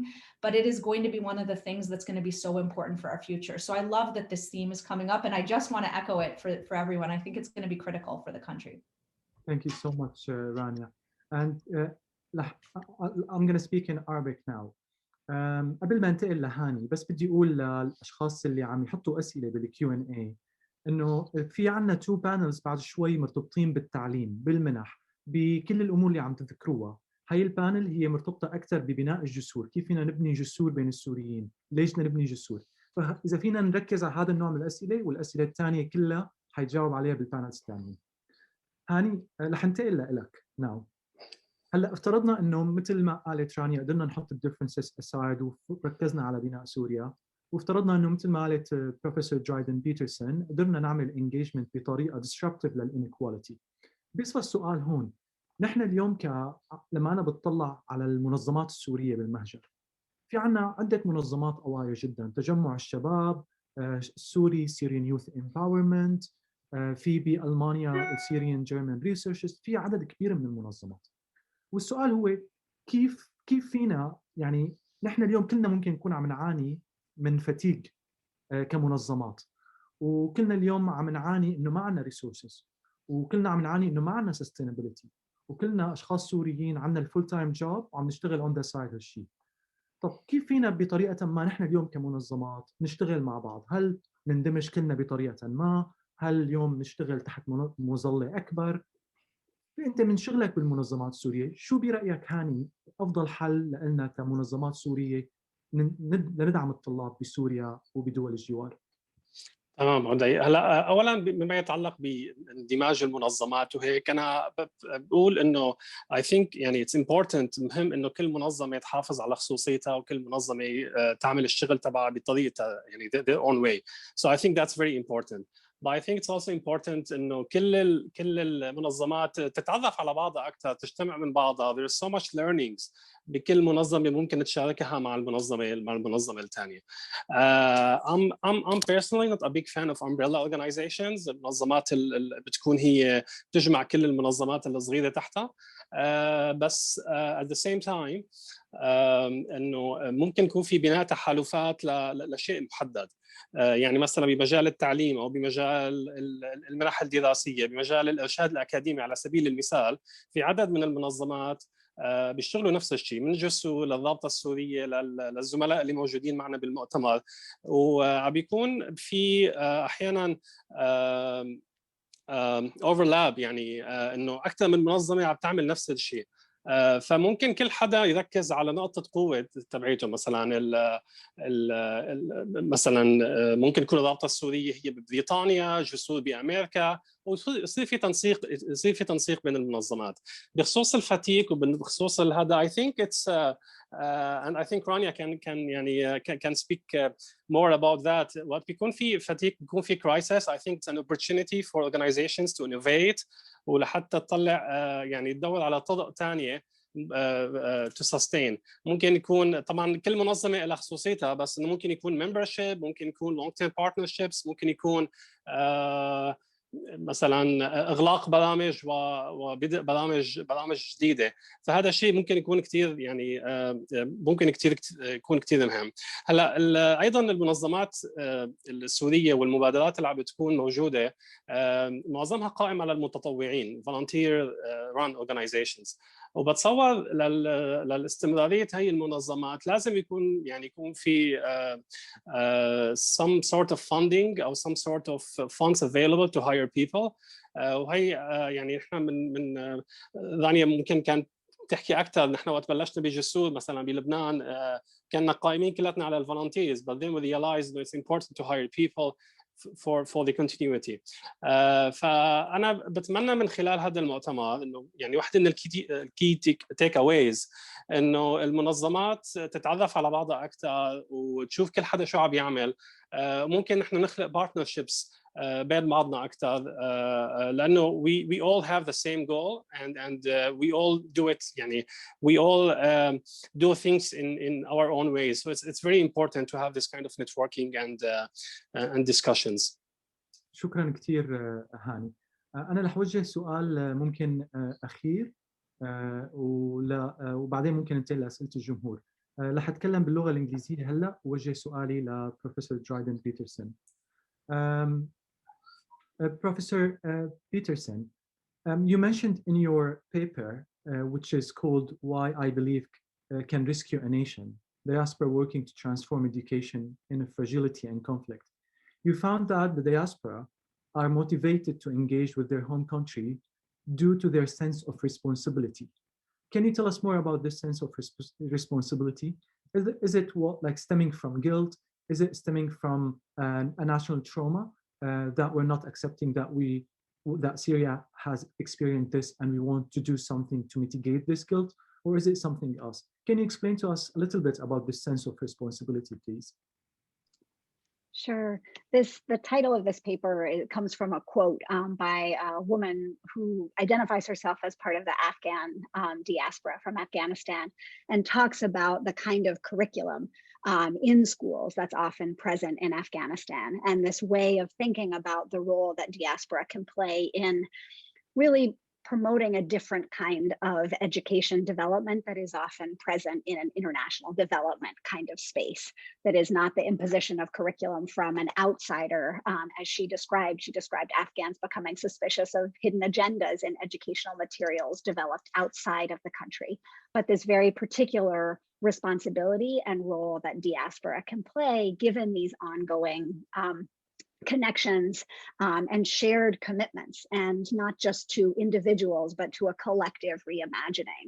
but it is going to be one of the things that's going to be so important for our future. So I love that this theme is coming up, and I just want to echo it for everyone. I think it's going to be critical for the country. Thank you so much, Rania. And I'm going to speak in Arabic now. قبل ما انتقل لهاني بس بدي أقول للأشخاص اللي عم يحطوا أسئلة بالQ&A إنه في عنا 2 panels بعد شوي مرتبطين بالتعليم، بالمنح، بكل الأمور اللي عم تذكروها. هاي البانل هي مرتبطة أكثر ببناء الجسور، كيف فينا نبني جسور بين السوريين، ليش بدنا نبني جسور. فإذا فينا نركز على هذا النوع من الأسئلة، والأسئلة الثانية كلها حيتجاوب عليها بالبانلز الثانيين. هاني رح انتقل لك ناو. هلا افترضنا انه مثل ما قالت رانيا قدرنا نحط الديفرنسز اسايد وركزنا على بناء سوريا، وافترضنا انه مثل ما قالت بروفيسور درايدن بيترسون قدرنا نعمل انجيجمنت بطريقه ديستربتيف للانيكواليتي. بيصفى السؤال هون، نحن اليوم لما انا بتطلع على المنظمات السوريه بالمهجر، في عنا عده منظمات قويه جدا، تجمع الشباب السوري، Syrian Youth Empowerment، في بألمانيا السيريان جيرمان ريسيرشز، في عدد كبير من المنظمات. والسؤال هو كيف فينا، يعني نحن اليوم كلنا ممكن نكون عم نعاني من فتيج كمنظمات، وكلنا اليوم عم نعاني انه ما عندنا ريسورسز، وكلنا عم نعاني انه ما عندنا سستينابيلتي، وكلنا اشخاص سوريين عندنا الفول تايم جوب وعم نشتغل اون ذا سايد هالشيء. طب كيف فينا بطريقه ما نحن اليوم كمنظمات نشتغل مع بعض؟ هل نندمج كلنا بطريقه ما؟ هل اليوم نشتغل تحت مظله اكبر؟ انت من شغلك بالمنظمات السوريه، شو برايك هاني افضل حل لنا كمنظمات سوريه لندعم الطلاب بسوريا وبدول الجوار؟ تمام عدي. هلا اولا بما يتعلق باندماج المنظمات وهيك، انا بقول انه I think يعني it's important، مهم انه كل منظمه تحافظ على خصوصيتها وكل منظمه تعمل الشغل تبعها بطريقتها، يعني their own way. So I think that's very important. But I think it's also important إنه كل المنظمات تتعرف على بعضها أكثر، تجتمع من بعضها. There's so much learnings بكل منظمة ممكن تشاركها مع المنظمة الثانية. I'm personally not a big fan of umbrella organizations، المنظمات اللي بتكون هي تجمع كل المنظمات الصغيرة تحتها. بس at the same time إنه ممكن يكون في بناء تحالفات لشيء محدد. يعني مثلا بمجال التعليم او بمجال المنح الدراسيه، بمجال الارشاد الاكاديمي على سبيل المثال، في عدد من المنظمات بيشتغلوا نفس الشيء، من الجسور للرابطه السوريه للزملاء اللي موجودين معنا بالمؤتمر، وعم بيكون في احيانا اوفرلاب، يعني انه اكثر من منظمه عم تعمل نفس الشيء. فممكن كل حدا يركز على نقطة قوة تبعيته. مثلا مثلا ممكن تكون الرابطة السورية هي ببريطانيا، جسور بأمريكا، ويصير في تنسيق بين المنظمات. بخصوص الفتيك وبخصوص هذا I think it's and I think Rania can speak more about that. وقت بيكون في فتيك بيكون في crisis, I think it's an opportunity for organizations to innovate ولحتى تطلع يعني تدور على طرق ثانية to sustain. ممكن يكون طبعا كل منظمة لها خصوصيتها، بس انه ممكن يكون membership، ممكن يكون long term partnerships، ممكن يكون مثلا اغلاق برامج وبدء برامج جديده. فهذا الشيء ممكن يكون كثير يعني ممكن يكون كثير مهم. هلا ايضا المنظمات السوريه والمبادرات اللي عم بتكون موجوده معظمها قائم على المتطوعين volunteer run organizations. وبتصور للاستمراريه هي المنظمات لازم يكون في some sort of funding او some sort of funds available to hire people. وهي يعني احنا من رانيا ممكن كان تحكي اكثر. نحن وقت بلشنا بجسور مثلا بلبنان كنا قائمين كلاتنا على الفولنتيرز, but then we realized that it's important to hire people for the continuity. فأنا بتمنى من خلال هذا المؤتمر إنه يعني واحدة من الكي تيك أويز إنه المنظمات تتعرف على بعضها أكثر وتشوف كل حدا شو عم يعمل. ممكن نحن نخلق بارتنرشيبس بين بعضنا أكثر لأنه we all have the same goal and we all do it يعني we all do things in our own ways. So it's very important to have this kind of networking and discussions. شكرا كثير هاني. أنا رح وجه سؤال ممكن أخير وبعدين ممكن ننتقل لأسئلة الجمهور. رح أتكلم باللغة الإنجليزية هلا ووجه سؤالي لبروفيسور درايدن بيترسون. Professor Peterson, you mentioned in your paper, which is called Why I Believe Can Rescue a Nation, Diaspora Working to Transform Education in a Fragility and Conflict. You found that the diaspora are motivated to engage with their home country due to their sense of responsibility. Can you tell us more about this sense of responsibility? Is it like stemming from guilt? Is it stemming from a national trauma? That we're not accepting that Syria has experienced this and we want to do something to mitigate this guilt, or is it something else? Can you explain to us a little bit about this sense of responsibility, please? Sure. The title of this paper, it comes from a quote by a woman who identifies herself as part of the Afghan diaspora from Afghanistan and talks about the kind of curriculum in schools that's often present in Afghanistan, and this way of thinking about the role that diaspora can play in really promoting a different kind of education development that is often present in an international development kind of space, that is not the imposition of curriculum from an outsider. As she described Afghans becoming suspicious of hidden agendas in educational materials developed outside of the country, but this very particular responsibility and role that diaspora can play given these ongoing connections and shared commitments, and not just to individuals, but to a collective reimagining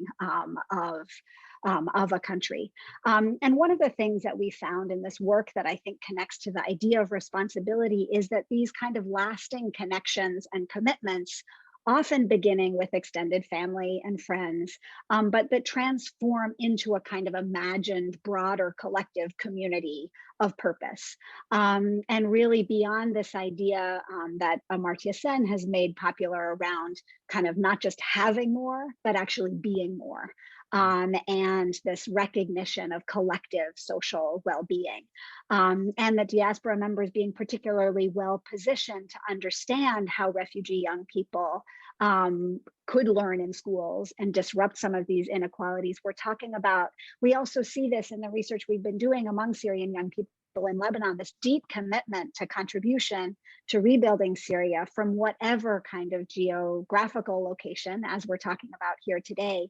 of a country. And one of the things that we found in this work that I think connects to the idea of responsibility is that these kind of lasting connections and commitments, often beginning with extended family and friends, but that transform into a kind of imagined broader collective community of purpose. And really beyond this idea that Amartya Sen has made popular around kind of not just having more, but actually being more. And this recognition of collective social well-being, and the diaspora members being particularly well positioned to understand how refugee young people could learn in schools and disrupt some of these inequalities we're talking about. We also see this in the research we've been doing among Syrian young people in Lebanon, this deep commitment to contribution to rebuilding Syria from whatever kind of geographical location, as we're talking about here today,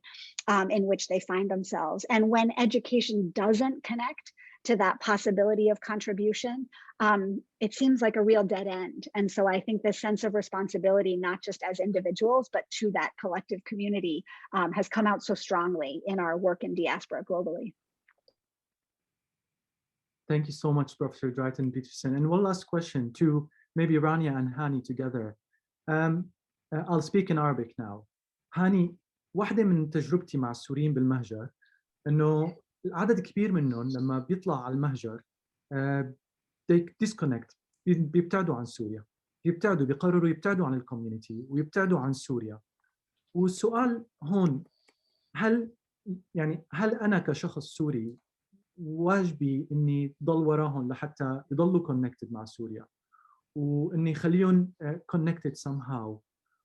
in which they find themselves. And when education doesn't connect to that possibility of contribution, it seems like a real dead end. And so I think the sense of responsibility, not just as individuals, but to that collective community, has come out so strongly in our work in diaspora globally. Thank you so much, Professor Dryden Peterson. And one last question to maybe Rania and Hani together. I'll speak in Arabic now. Hani, واحدة من تجربتي مع السوريين بالمهجر إنه عدد كبير منهم لما بيطلع على المهجر disconnect، بيبتعدوا عن سوريا، بيقرروا يبتعدوا عن الكوميونتي ويبتعدوا عن سوريا. والسؤال هون، هل أنا كشخص سوري واجبي إني ضل وراهم لحتى يضلوا connected مع سوريا وإني خليهم connected somehow؟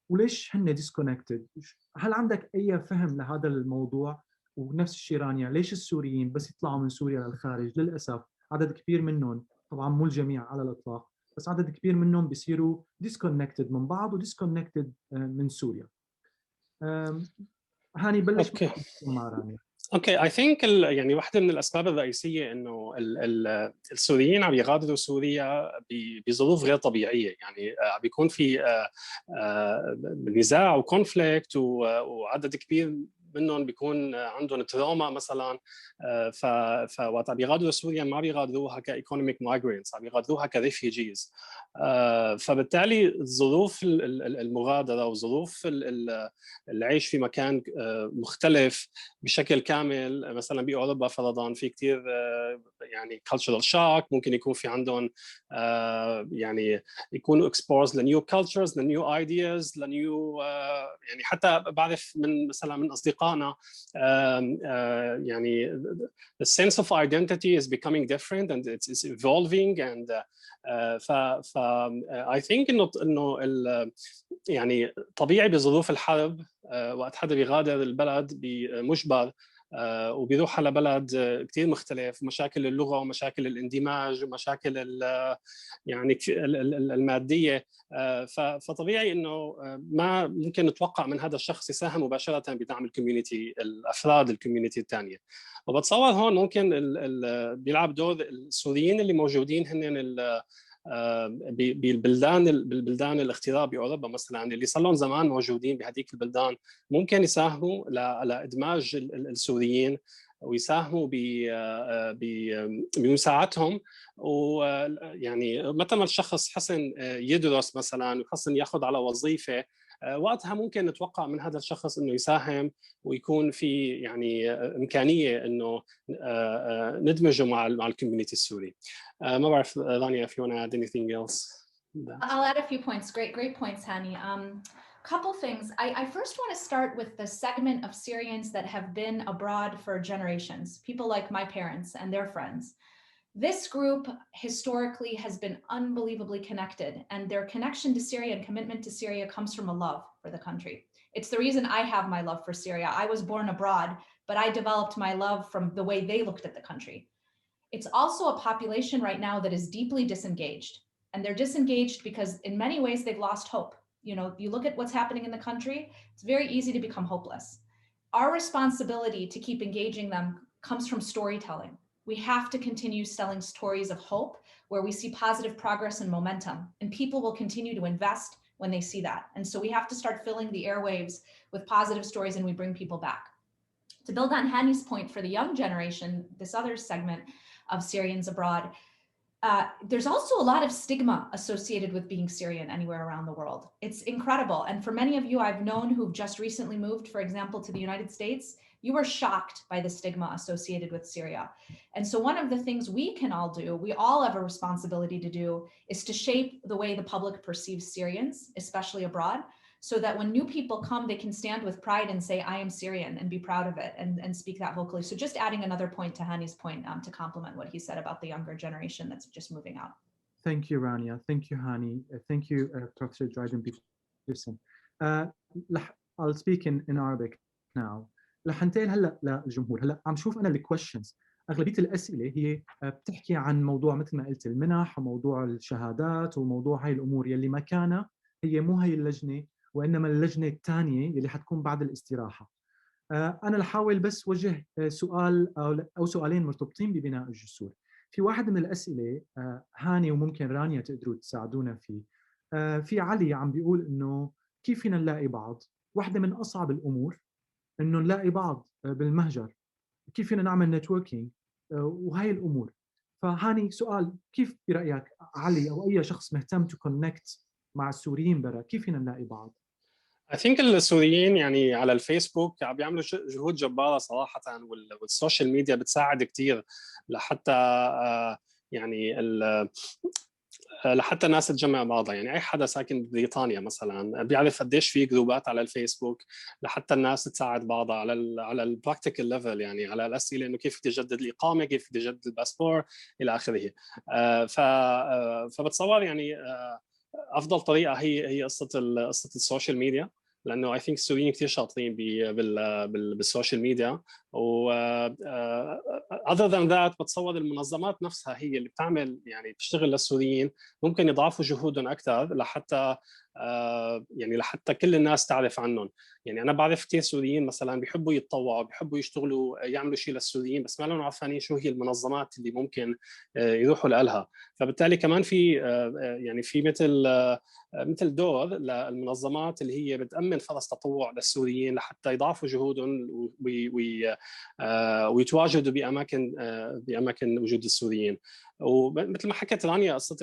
وليش هن disconnected؟ هل عندك أي فهم لهذا الموضوع؟ ونفس الشيء رانيا، ليش السوريين بس يطلعوا من سوريا للخارج؟ للأسف عدد كبير منهم، طبعا مو الجميع على الإطلاق، بس عدد كبير منهم بيصيروا disconnected من بعض و disconnected من سوريا. هاني بلش مع رانيا. اوكي، I think يعني واحدة من الأسباب الرئيسية إنه السوريين عم يغادروا سوريا بظروف غير طبيعية، يعني عم بيكون في نزاع وكونفليكت وعدد كبير منهم بيكون عندهم تروما مثلا، فوقت عم بيغادروا سوريا ما بيغادروها كايكونوميك مايجرينتس، عم بيغادروها كريفيوجيز. فبالتالي ظروف المغادره وظروف العيش في مكان مختلف بشكل كامل، مثلا باوروبا فرضا في كثير يعني cultural shock، ممكن يكون في عندهم يعني يكونوا exposed لنيو cultures، لنيو ideas، لنيو يعني حتى بعرف من مثلا من اصدقائنا يعني the sense of identity is becoming different and it's evolving and I think انه يعني طبيعي بظروف الحرب وقت حدا بيغادر البلد بمجبر وبيروح على بلد كثير مختلف، مشاكل اللغه ومشاكل الاندماج ومشاكل يعني الماديه، فطبيعي انه ما ممكن نتوقع من هذا الشخص يساهم مباشره بدعم الكوميونتي، الافراد الكوميونتي الثانيه. وبتصور هون ممكن بيلعب دور السوريين اللي موجودين هن بالبلدان الاغتراب باوروبا مثلا، اللي صار لهم زمان موجودين بهذيك البلدان، ممكن يساهموا لادماج السوريين ويساهموا بمساعدتهم. ويعني متى ما الشخص حسن يدرس مثلا وحسن ياخذ على وظيفه، وقتها ممكن نتوقع من هذا الشخص انه يساهم ويكون في يعني امكانيه انه ندمجه مع الكوميونتي السوري. ما بعرف رانيا if you want to add anything else. I'll add a few points. Great points, Hani. Couple things. I first want to start with the segment of Syrians that have been abroad for generations, people like my parents and their friends. This group historically has been unbelievably connected, and their connection to Syria and commitment to Syria comes from a love for the country. It's the reason I have my love for Syria. I was born abroad, but I developed my love from the way they looked at the country. It's also a population right now that is deeply disengaged, and they're disengaged because in many ways they've lost hope. You know, you look at what's happening in the country, it's very easy to become hopeless. Our responsibility to keep engaging them comes from storytelling. We have to continue telling stories of hope where we see positive progress and momentum, and people will continue to invest when they see that. And so we have to start filling the airwaves with positive stories, and we bring people back. To build on Hani's point for the young generation, this other segment of Syrians abroad, there's also a lot of stigma associated with being Syrian anywhere around the world. It's incredible. And for many of you I've known who've just recently moved, for example, to the United States, you were shocked by the stigma associated with Syria. And so one of the things we can all do, we all have a responsibility to do, is to shape the way the public perceives Syrians, especially abroad, so that when new people come, they can stand with pride and say, I am Syrian, and be proud of it, and speak that vocally. So just adding another point to Hani's point to complement what he said about the younger generation that's just moving out. Thank you, Rania. Thank you, Hani. Thank you, Professor Dryden Peterson. I'll speak in Arabic now. رح انتقل هلا للجمهور. هلا عم شوف انا الكويشنز، اغلبيه الاسئله هي بتحكي عن موضوع مثل ما قلت المنح وموضوع الشهادات وموضوع هاي الامور يلي مكانها هي مو هي اللجنه، وانما اللجنه الثانيه يلي حتكون بعد الاستراحه. انا رح احاول بس وجه سؤال او سؤالين مرتبطين ببناء الجسور. في واحد من الأسئلة هاني وممكن رانيا تقدروا تساعدونا فيه. في علي عم بيقول إنه كيف فينا نلاقي بعض؟ واحدة من أصعب الأمور إنه نلاقي بعض بالمهجر، كيف فينا نعمل نتوركينج وهي الأمور. فهاني سؤال، كيف برأيك علي أو أي شخص مهتم تو كونكت مع السوريين برا، كيف فينا نلاقي بعض؟ I think السوريين يعني على الفيسبوك عم بيعملوا جهود جبارة صراحة، والسوشيال ميديا بتساعد كتير لحتى يعني لحتى الناس تجمع بعضها. يعني اي حدا ساكن ببريطانيا مثلا بيعرف قديش في جروبات على الفيسبوك لحتى الناس تساعد بعضها على البراكتيكال ليفل، يعني على الاسئله انه كيف تجدد الاقامه، كيف تجدد الباسبور الى اخره. فبتصور يعني افضل طريقه هي قصه السوشيال ميديا، لانه اي ثينك السوريين كثير شاطرين بالسوشيال ميديا. و other than that بتصور المنظمات نفسها هي اللي بتعمل يعني بتشتغل للسوريين، ممكن يضاعفوا جهودهم اكثر لحتى كل الناس تعرف عنهم. يعني انا بعرف كثير سوريين مثلا بيحبوا يتطوعوا، بيحبوا يشتغلوا يعملوا شيء للسوريين، بس ما لهم عارفين شو هي المنظمات اللي ممكن يروحوا لها. فبالتالي كمان في يعني في مثل دور للمنظمات اللي هي بتأمن فرص تطوع للسوريين لحتى يضاعفوا جهودهم ويتواجدوا بأماكن وجود السوريين. ومثل ما حكت رانيا قصة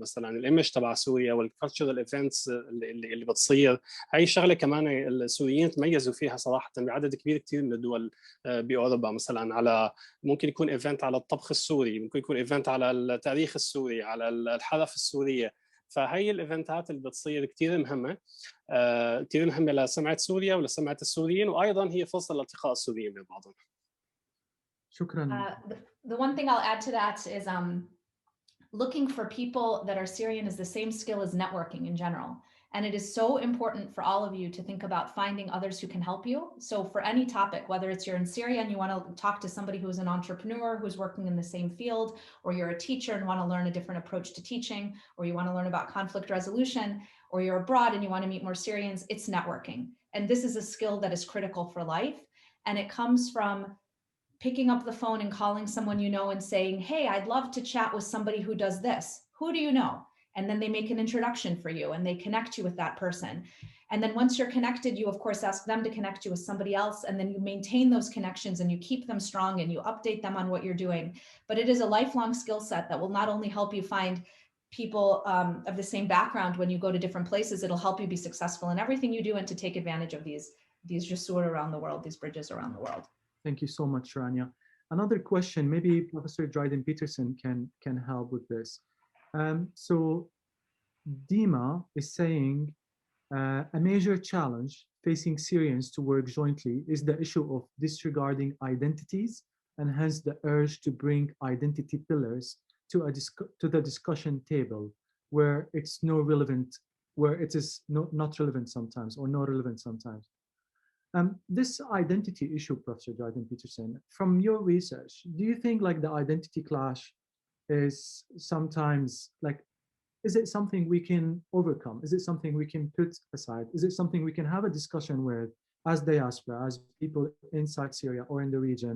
مثلا الايمج تبع سوريا والكالتشرال ايفنتس اللي بتصير، هاي شغله كمان السوريين تميزوا فيها صراحه بعدد كبير كثير من الدول باوروبا. مثلا على ممكن يكون ايفنت على الطبخ السوري، ممكن يكون ايفنت على التاريخ السوري، على الحرف السوريه. فهي الايفنتات اللي بتصير كثير مهمه لسمعه سوريا ولسمعه السوريين، وايضا هي فرصه لالتقاء السوريين ببعضهم. شكرا. The one thing I'll add to that is looking for people that are Syrian is the same skill as networking in general. And it is so important for all of you to think about finding others who can help you. So for any topic, whether it's you're in Syria and you want to talk to somebody who's an entrepreneur who's working in the same field, or you're a teacher and want to learn a different approach to teaching, or you want to learn about conflict resolution, or you're abroad and you want to meet more Syrians, it's networking. And this is a skill that is critical for life. And it comes from picking up the phone and calling someone you know and saying, hey, I'd love to chat with somebody who does this. Who do you know? And then they make an introduction for you and they connect you with that person. And then once you're connected, you of course ask them to connect you with somebody else, and then you maintain those connections and you keep them strong and you update them on what you're doing. But it is a lifelong skill set that will not only help you find people of the same background when you go to different places, it'll help you be successful in everything you do and to take advantage of these Gesur around the world, these bridges around the world. Thank you so much, Rania. Another question, maybe Professor Dryden Peterson can help with this. So Dima is saying a major challenge facing Syrians to work jointly is the issue of disregarding identities, and hence the urge to bring identity pillars to the discussion table where it is not relevant sometimes or not relevant sometimes. This identity issue, Professor Dryden Peterson, from your research, do you think like the identity clash is sometimes like, is it something we can overcome? Is it something we can put aside? Is it something we can have a discussion with as diaspora, as people inside Syria or in the region,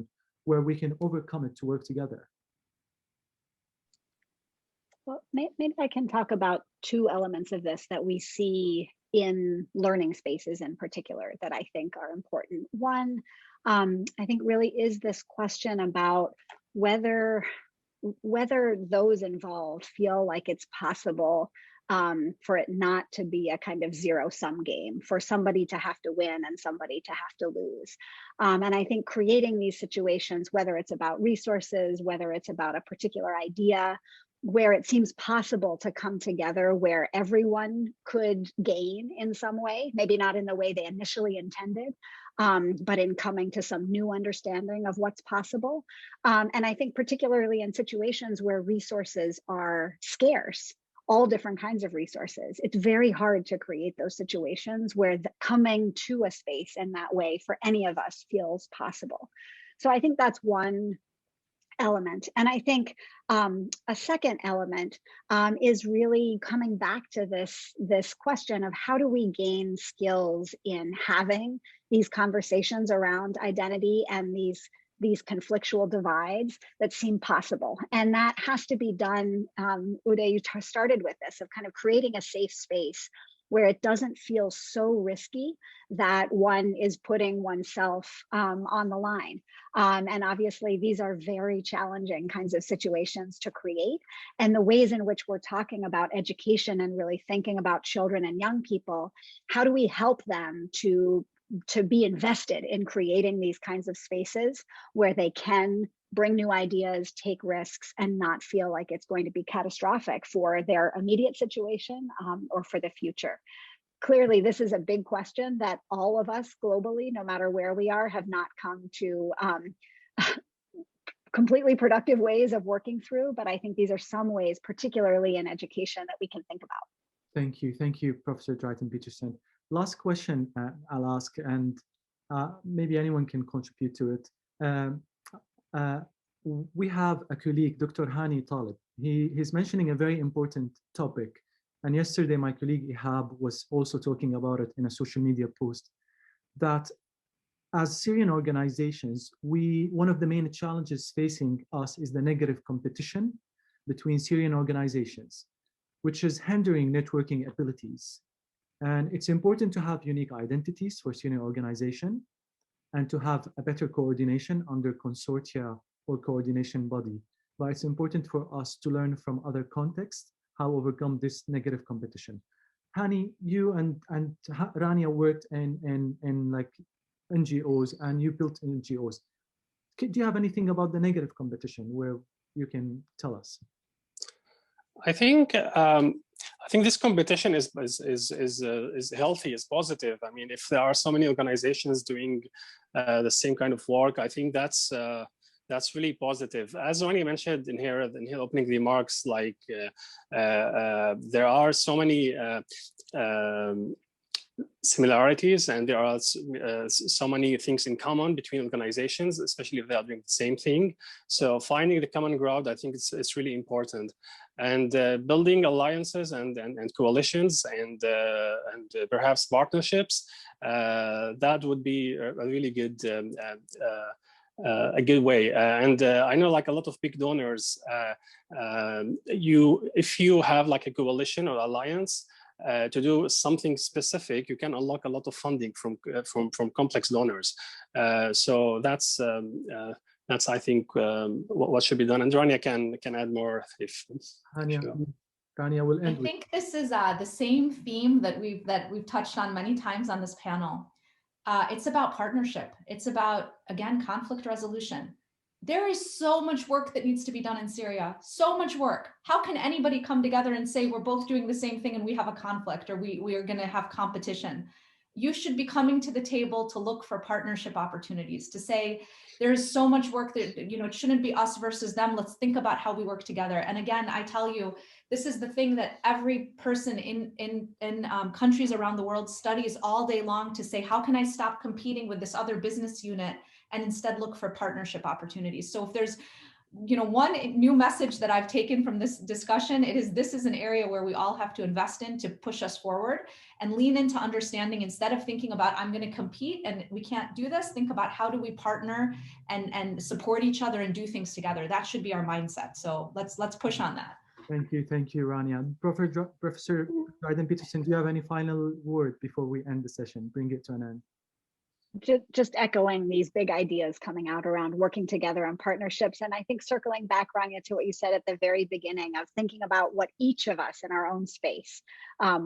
where we can overcome it to work together? Well, maybe I can talk about two elements of this that we see in learning spaces in particular that I think are important. One, I think really is this question about whether those involved feel like it's possible for it not to be a kind of zero-sum game, for somebody to have to win and somebody to have to lose. And I think creating these situations, whether it's about resources, whether it's about a particular idea, where it seems possible to come together, where everyone could gain in some way, maybe not in the way they initially intended, but in coming to some new understanding of what's possible. And I think particularly in situations where resources are scarce, all different kinds of resources, it's very hard to create those situations where coming to a space in that way for any of us feels possible. So I think that's one element. And I think a second element is really coming back to this question of how do we gain skills in having these conversations around identity and these these conflictual divides that seem possible. And that has to be done, Uday, you started with this, of kind of creating a safe space where it doesn't feel so risky that one is putting oneself on the line. And obviously, these are very challenging kinds of situations to create. And the ways in which we're talking about education and really thinking about children and young people, how do we help them to be invested in creating these kinds of spaces where they can bring new ideas, take risks, and not feel like it's going to be catastrophic for their immediate situation or for the future. Clearly, this is a big question that all of us globally, no matter where we are, have not come to completely productive ways of working through. But I think these are some ways, particularly in education, that we can think about. Thank you, Professor Dryden Peterson. Last question I'll ask, and maybe anyone can contribute to it. We have a colleague, Dr. Hani Talib. He's mentioning a very important topic. And yesterday, my colleague Ihab was also talking about it in a social media post, that as Syrian organizations, one of the main challenges facing us is the negative competition between Syrian organizations, which is hindering networking abilities. And it's important to have unique identities for Syrian organization and to have a better coordination under consortia or coordination body. But it's important for us to learn from other contexts how to overcome this negative competition. Hani, you and Rania worked in like NGOs, and you built NGOs. Do you have anything about the negative competition where you can tell us? I think this competition is healthy, is positive. I mean, if there are so many organizations doing the same kind of work, I think that's really positive. As Ronnie mentioned in her opening remarks, like there are so many similarities, and there are so many things in common between organizations, especially if they are doing the same thing. So finding the common ground, I think it's really important. And building alliances and coalitions and perhaps partnerships, that would be a really good a good way. And I know like a lot of big donors, if you have like a coalition or alliance to do something specific, you can unlock a lot of funding from complex donors. So that's I think what should be done. And Rania can add more if Rania will end. I think this is the same theme that we've touched on many times on this panel. It's about partnership. It's about, again, conflict resolution. There is so much work that needs to be done in Syria, so much work. How can anybody come together and say we're both doing the same thing and we have a conflict, or we are going to have competition? You should be coming to the table to look for partnership opportunities, to say there is so much work that, it shouldn't be us versus them. Let's think about how we work together. And again, I tell you, this is the thing that every person in countries around the world studies all day long, to say, how can I stop competing with this other business unit and instead look for partnership opportunities? So if there's one new message that I've taken from this discussion, this is an area where we all have to invest in to push us forward and lean into understanding. Instead of thinking about, I'm going to compete and we can't do this, think about how do we partner and support each other and do things together. That should be our mindset. So let's push on that. Thank you, Rania. Professor Dryden Peterson, do you have any final word before we end the session? Bring it to an end. Just echoing these big ideas coming out around working together and partnerships. And I think circling back, Rania, to what you said at the very beginning of thinking about what each of us in our own space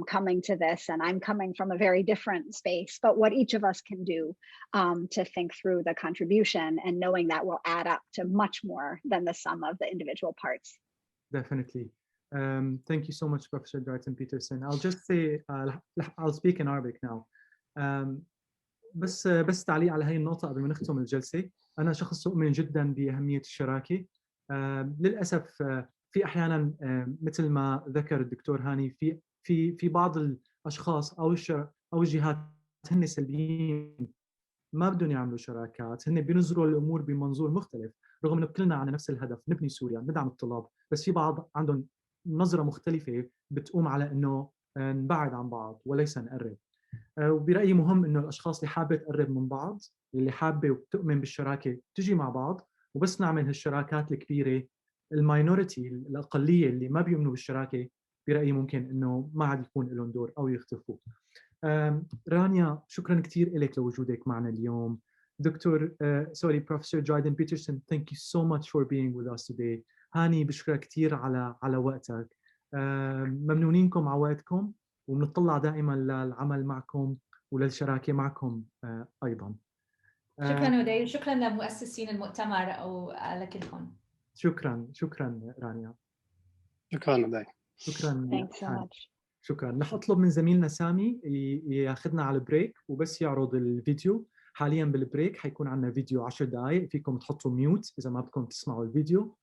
coming to this, and I'm coming from a very different space, but what each of us can do to think through the contribution and knowing that will add up to much more than the sum of the individual parts. Definitely. Thank you so much, Professor Dryden Peterson. I'll just say, I'll speak in Arabic now. بس تعليق على هاي النقطة قبل ما نختم الجلسة. أنا شخص أؤمن جدا بأهمية الشراكة. للأسف في أحيانا مثل ما ذكر الدكتور هاني في بعض الأشخاص أو الجهات هن سلبيين ما بدهم يعملوا شراكات، هن بينظروا الأمور بمنظور مختلف، رغم إنه كلنا عنا نفس الهدف، نبني سوريا، ندعم الطلاب، بس في بعض عندهم نظرة مختلفة بتقوم على إنه نبعد عن بعض وليس نقرب. وبرأيي مهم إنه الأشخاص اللي حابة تقرب من بعض، اللي حابة وبتؤمن بالشراكة تجي مع بعض، وبس نعمل هالشراكات الكبيرة. الماينورتي الأقلية اللي ما بيؤمنوا بالشراكة برأيي ممكن إنه ما عاد يكون لهم دور أو يختفوا. رانيا، شكراً كثير لك لوجودك معنا اليوم. دكتور Professor Dryden Peterson, thank you so much for being with us today. هاني بشكرك كثير على وقتك. ممنونينكم على وقتكم، وبنطلع دائما للعمل معكم وللشراكة معكم أيضا. شكرا ودي، شكرا لمؤسسين المؤتمر أو لكلكم. شكرا رانيا. شكرا ودي. شكرا. Thanks so much. شكرا. رح أطلب من زميلنا سامي ياخذنا على البريك وبس يعرض الفيديو. حاليا بالبريك حيكون عندنا فيديو 10 دقائق، فيكم تحطوا ميوت إذا ما بدكم تسمعوا الفيديو،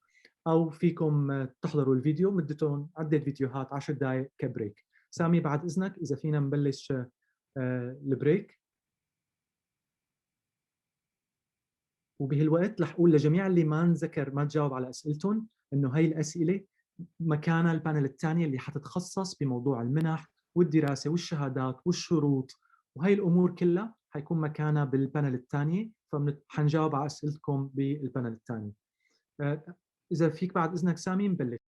أو فيكم تحضروا الفيديو مدتهم عدة فيديوهات 10 دقائق كبريك. سامي بعد إذنك إذا فينا نبلش البريك. وبهالوقت رح أقول لجميع اللي ما تجاوب على أسئلتهم إنه هاي الأسئلة مكانها البانل الثانية اللي حتتخصص بموضوع المنح والدراسة والشهادات والشروط وهي الأمور كلها حيكون مكانها بالبانل الثانية، فحنجاوب على أسئلتكم بالبانل الثاني. إذا فيك بعد إذنك سامي نبلش.